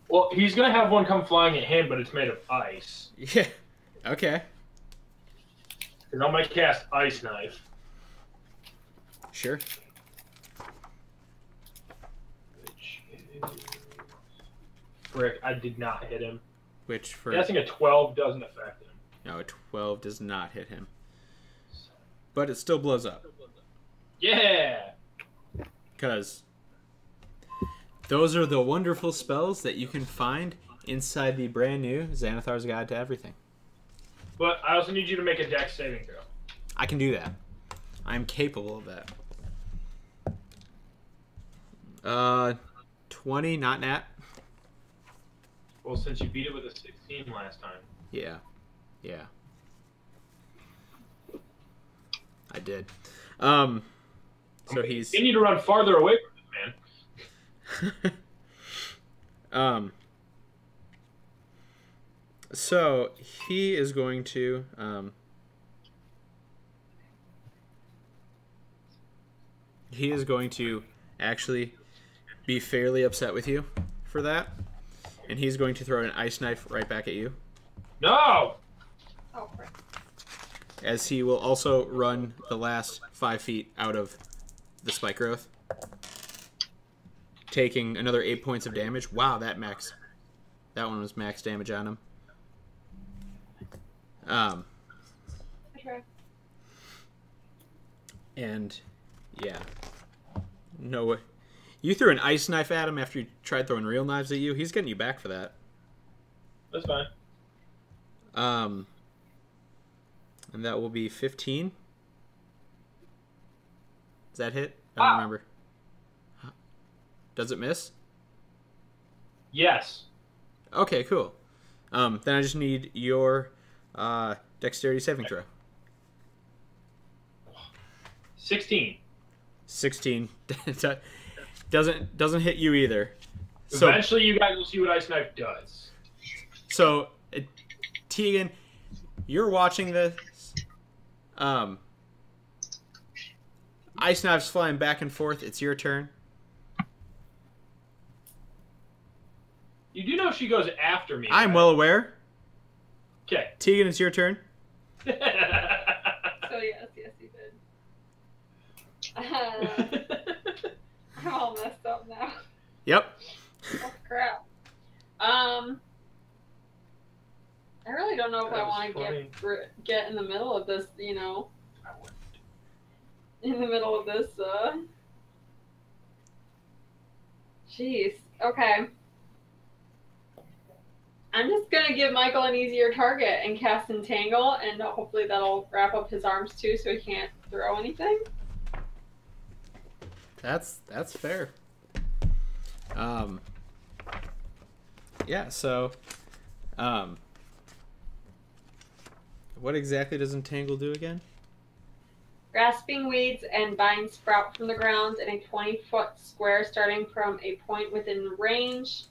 Well, he's going to have one come flying at him, but it's made of ice. Yeah. Okay. And I might cast Ice Knife. Sure. Which is... Frick, I did not hit him. Which for... Guessing a 12 doesn't affect him. No, a 12 does not hit him. But it still blows up. Yeah! Because those are the wonderful spells that you can find inside the brand new Xanathar's Guide to Everything. But I also need you to make a dex saving throw. I can do that. I'm capable of that. 20, not nat. Well, since you beat it with a 16 last time. Yeah. Yeah. it did. So he's. You need to run farther away from this man. So he is going to. He is going to actually be fairly upset with you for that, and he's going to throw an ice knife right back at you. No! Oh, crap. As he will also run the last 5 feet out of the spike growth, taking another 8 points of damage. Wow, that one was max damage on him. Okay. And yeah, no way. You threw an ice knife at him after you tried throwing real knives at you. He's getting you back for that. That's fine. And that will be 15. Does that hit? I don't remember. Does it miss? Yes. Okay, cool. Then I just need your dexterity saving throw. 16. 16 doesn't hit you either. So, Eventually, you guys will see what Ice Knife does. So, Tegan, you're watching this. Ice Knife's flying back and forth. It's your turn. You do know she goes after me. I'm right? well aware. Okay. Tegan, it's your turn. So yes, you did. I'm all messed up now. Yep. Oh crap. I really don't know if I want to get in the middle of this. You know, in the middle of this. Jeez. Okay. I'm just gonna give Michael an easier target and cast Entangle, and hopefully that'll wrap up his arms too, so he can't throw anything. That's fair. Yeah, so what exactly does Entangle do again? Grasping weeds and vines sprout from the ground in a 20-foot square starting from a point within range.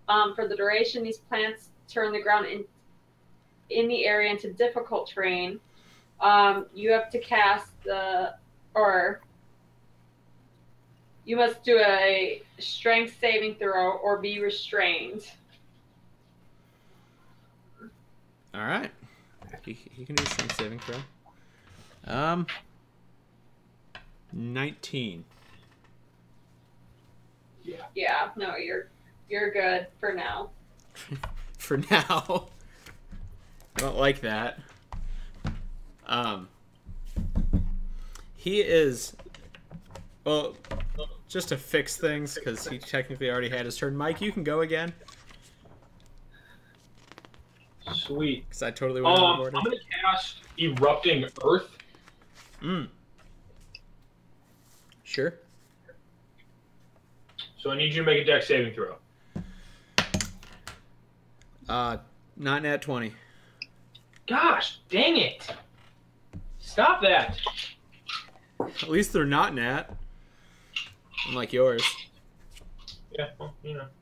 For the duration, these plants turn the ground in the area into difficult terrain. You have to cast you must do a strength saving throw or be restrained. All right. He can do a strength saving throw. 19. Yeah, no, you're good for now. For now. I don't like that. He is... Well, just to fix things, because he technically already had his turn. Mike, you can go again. Sweet. Because I totally went out of order. I'm going to cast Erupting Earth. Sure. So I need you to make a dex saving throw. Not nat 20. Gosh, dang it. Stop that. At least they're not nat. Unlike yours. Yeah, well,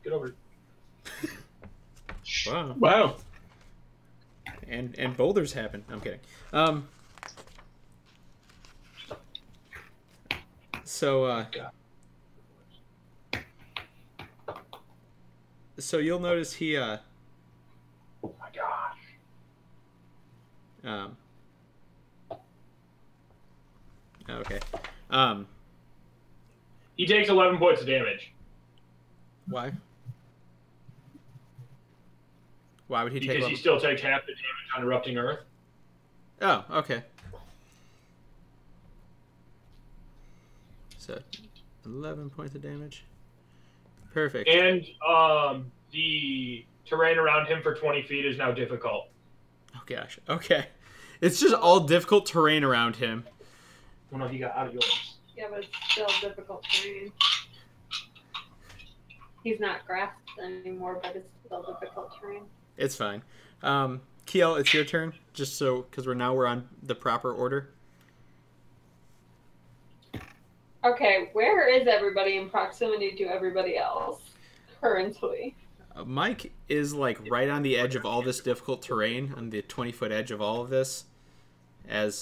get over it. Wow. Wow. And boulders happen. I'm kidding. So you'll notice he Oh my gosh. Okay. He takes 11 points of damage. Why? Why would he take? Because he still takes half the damage on Erupting Earth. Oh, okay. So, 11 points of damage. Perfect. And the terrain around him for 20 feet is now difficult. Oh gosh. Okay. It's just all difficult terrain around him. Well, no, he got out of yours. Yeah, but it's still difficult terrain. He's not grasped anymore, but it's still difficult terrain. It's fine. Kiel, it's your turn. Just so, because we're on the proper order. Okay, where is everybody in proximity to everybody else currently? Mike is like right on the edge of all this difficult terrain, on the 20-foot edge of all of this, and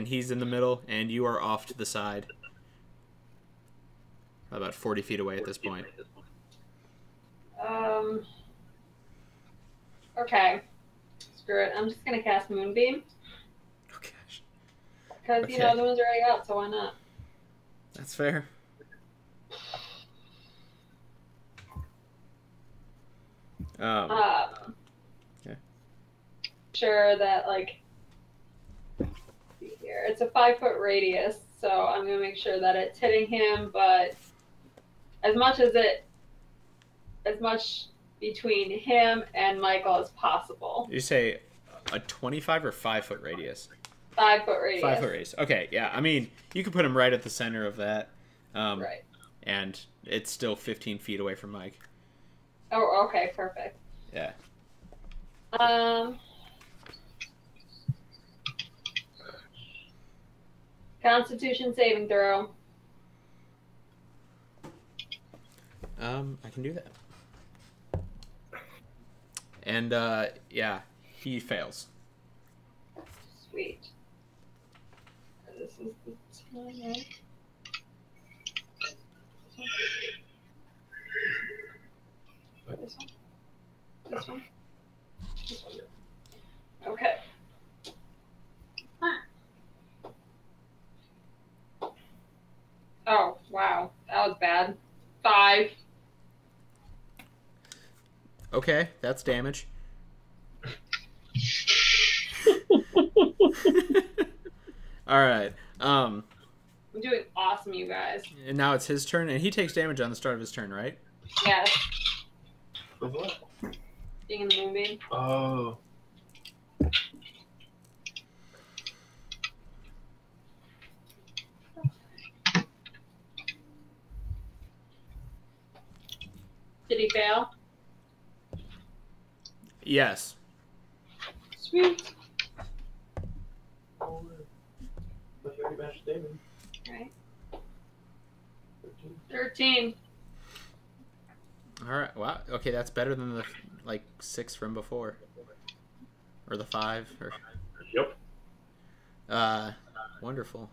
he's in the middle, and you are off to the side, about 40 feet away at this point. Okay. Screw it. I'm just gonna cast Moonbeam. Oh gosh, Because, Okay. you know, the moon's already out, so why not? that's fair. Yeah. Sure that, like, let's see here. It's a 5-foot radius, so I'm gonna make sure that it's hitting him, but as much between him and Michael as possible. You say a 25 or 5-foot radius? 5-foot radius. 5-foot radius. Okay, yeah. I mean, you could put him right at the center of that. Right. And it's still 15 feet away from Mike. Oh, okay, perfect. Yeah. Constitution saving throw. I can do that. And, yeah, he fails. Sweet. This is the time, right? This one? This one? This one. Okay. Oh, wow. That was bad. 5. Okay, that's damage. All right. I'm doing awesome, you guys. And now it's his turn, and he takes damage on the start of his turn, right? Yes. With what? Being in the moonbeam. Oh. Did he fail? Yes. Sweet. Oh, but you already matched Damon. Right. 13. All right. Wow. Okay, that's better than the 6 from before, or the 5. Or Yep. wonderful.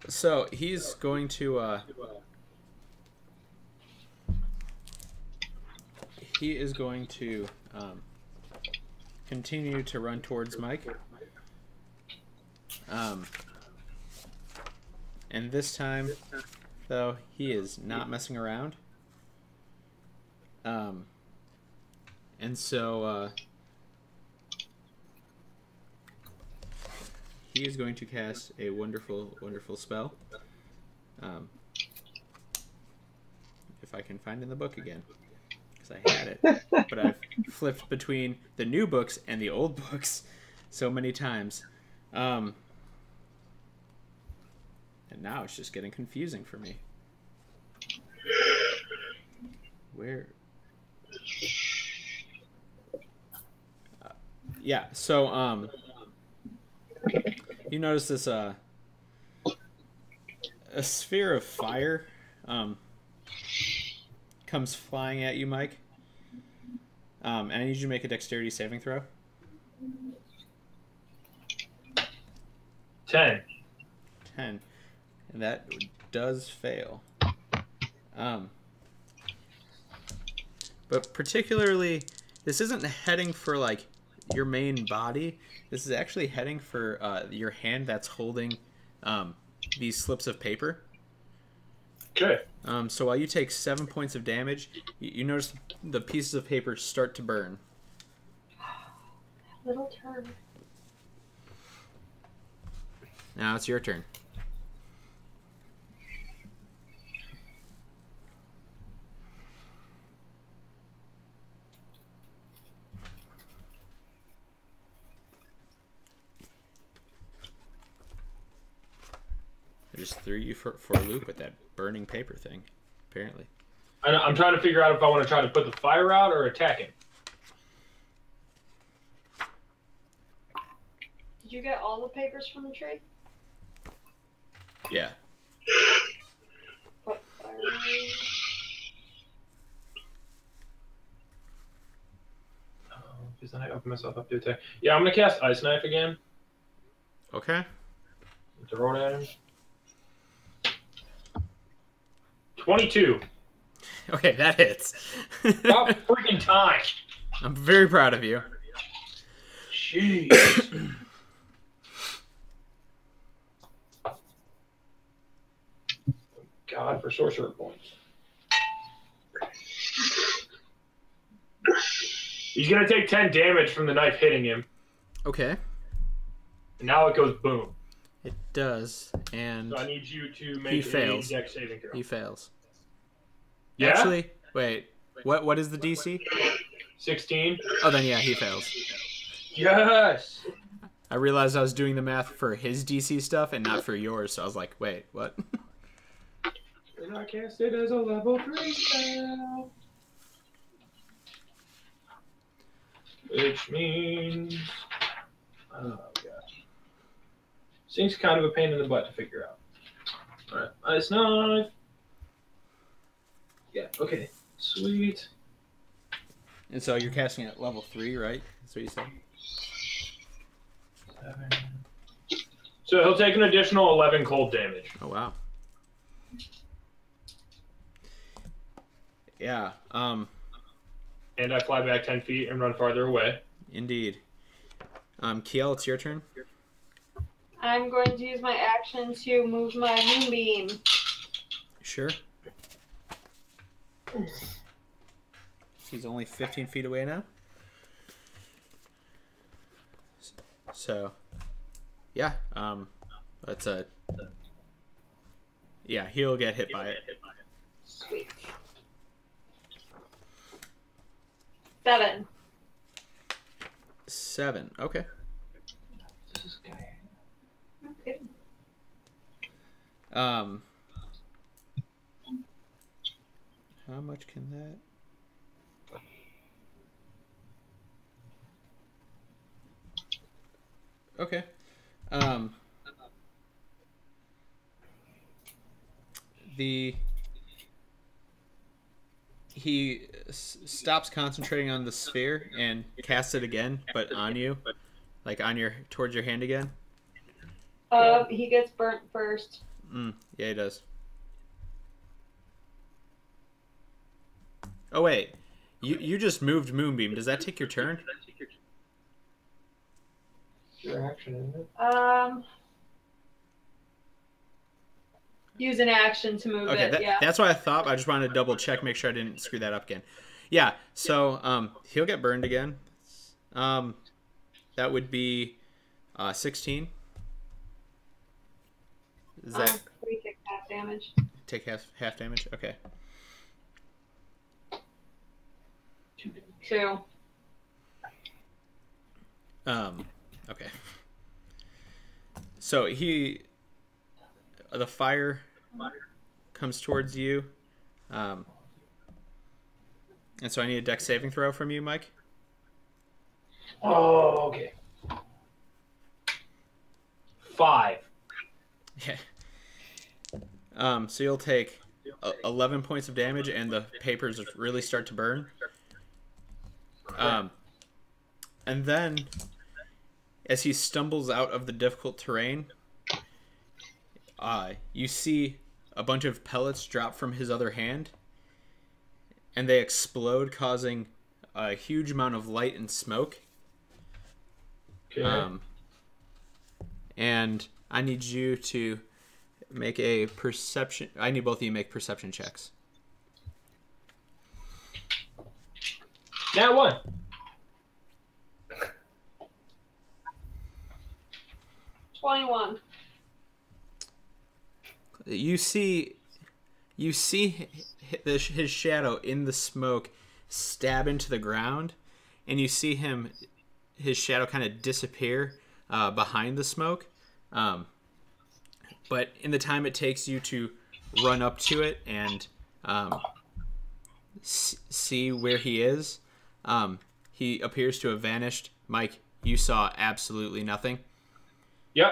So he's going to he is going to continue to run towards Mike. And this time, though, he is not messing around. And so he is going to cast a wonderful, wonderful spell. If I can find in the book again, because I had it, but I've flipped between the new books and the old books so many times. And now it's just getting confusing for me. Where? Yeah, so, you notice this, a sphere of fire, comes flying at you, Mike. And I need you to make a dexterity saving throw. 10. 10. And that does fail. But particularly, this isn't heading for, your main body. This is actually heading for your hand that's holding these slips of paper. Okay. So while you take 7 points of damage, you notice the pieces of paper start to burn. Little turn. Now it's your turn. I just threw you for a loop with that burning paper thing, apparently. I'm trying to figure out if I want to try to put the fire out or attack him. Did you get all the papers from the tree? Yeah. Because then I open myself up to attack. Yeah, I'm gonna cast Ice Knife again. Okay. Throw it at him. 22. Okay, that hits. About freaking time. I'm very proud of you. Jeez. God, for sorcerer points. He's gonna take 10 damage from the knife hitting him. Okay. And now it goes boom. It does, and So I need you to make a dex saving throw. he fails. Yeah? Actually, wait. What is the DC? 16. Oh, then yeah, he fails. Yes! I realized I was doing the math for his DC stuff and not for yours, so I was like, wait, what? And I cast it as a level 3 spell. Which means... Oh, gosh. Seems kind of a pain in the butt to figure out. Alright, Ice Knife. Yeah, okay. Sweet. And so you're casting at level 3, right? That's what you said. 7. So he'll take an additional 11 cold damage. Oh, wow. Yeah, And I fly back 10 feet and run farther away. indeed. Kiel, it's your turn. I'm going to use my action to move my moonbeam. Sure. He's only 15 feet away now. So, yeah, that's a... Yeah, he'll get hit by it. Sweet. 7. 7, okay. Okay. How much can that... Okay. He stops concentrating on the sphere and casts it again, but on you, like towards your hand again. He gets burnt first. Yeah, he does. Oh wait, you just moved Moonbeam. Does that take your turn? Your action, isn't it? Use an action to move it. Yeah. That's what I thought. I just wanted to double check, make sure I didn't screw that up again. Yeah. So he'll get burned again. That would be 16. Is that We take half damage. take half damage? Okay. 2. Okay. So the fire comes towards you, and so I need a dex saving throw from you, Mike. Oh, okay. 5. Yeah. So you'll take 11 points of damage, and the papers really start to burn. And then, as he stumbles out of the difficult terrain, you see a bunch of pellets drop from his other hand, and they explode, causing a huge amount of light and smoke. Okay. And I need you to make a perception. I need both of you to make perception checks. Now 1. $21. You see his shadow in the smoke stab into the ground, and you see his shadow kind of disappear behind the smoke. But in the time it takes you to run up to it and see where he is, he appears to have vanished. Mike, you saw absolutely nothing. Yep.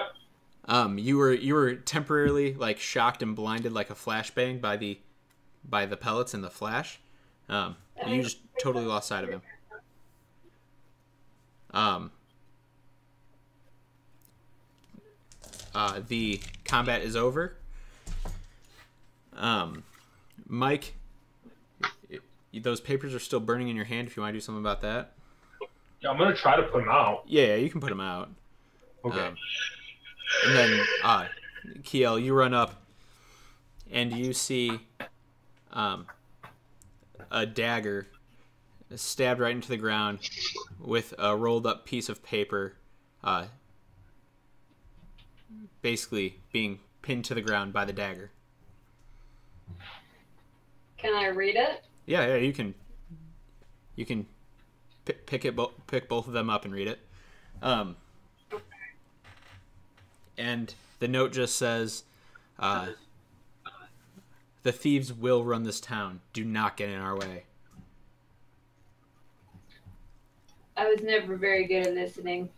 You were temporarily like shocked and blinded like a flashbang by the pellets and the flash. You just totally lost sight of him. The combat is over. Mike, those papers are still burning in your hand. If you want to do something about that. Yeah, I'm gonna try to put them out. Yeah, you can put them out. Okay. And then, Kiel, you run up, and you see a dagger stabbed right into the ground with a rolled up piece of paper, basically being pinned to the ground by the dagger. Can I read it? Yeah, you can pick both of them up and read it. And the note just says, the thieves will run this town. Do not get in our way. I was never very good at listening.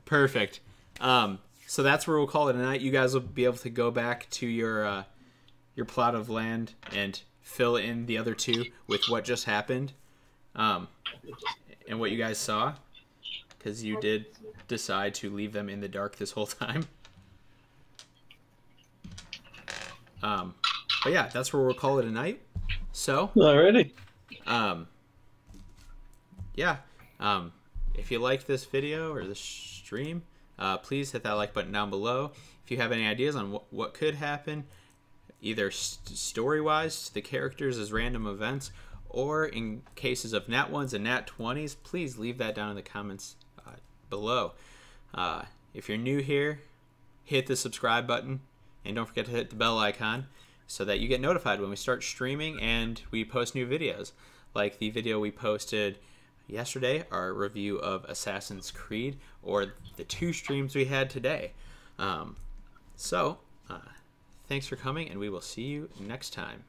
Perfect. So that's where we'll call it a night. You guys will be able to go back to your plot of land and fill in the other two with what just happened, and what you guys saw, because you did decide to leave them in the dark this whole time. But yeah, that's where we'll call it a night. So alrighty. Yeah. If you liked this video or this stream, please hit that like button down below. If you have any ideas on what could happen, either story-wise to the characters as random events, or in cases of nat 1s and nat 20s, please leave that down in the comments below. If you're new here, hit the subscribe button, and don't forget to hit the bell icon so that you get notified when we start streaming and we post new videos. Like the video we posted yesterday, our review of Assassin's Creed, or the 2 streams we had today. Thanks for coming, and we will see you next time.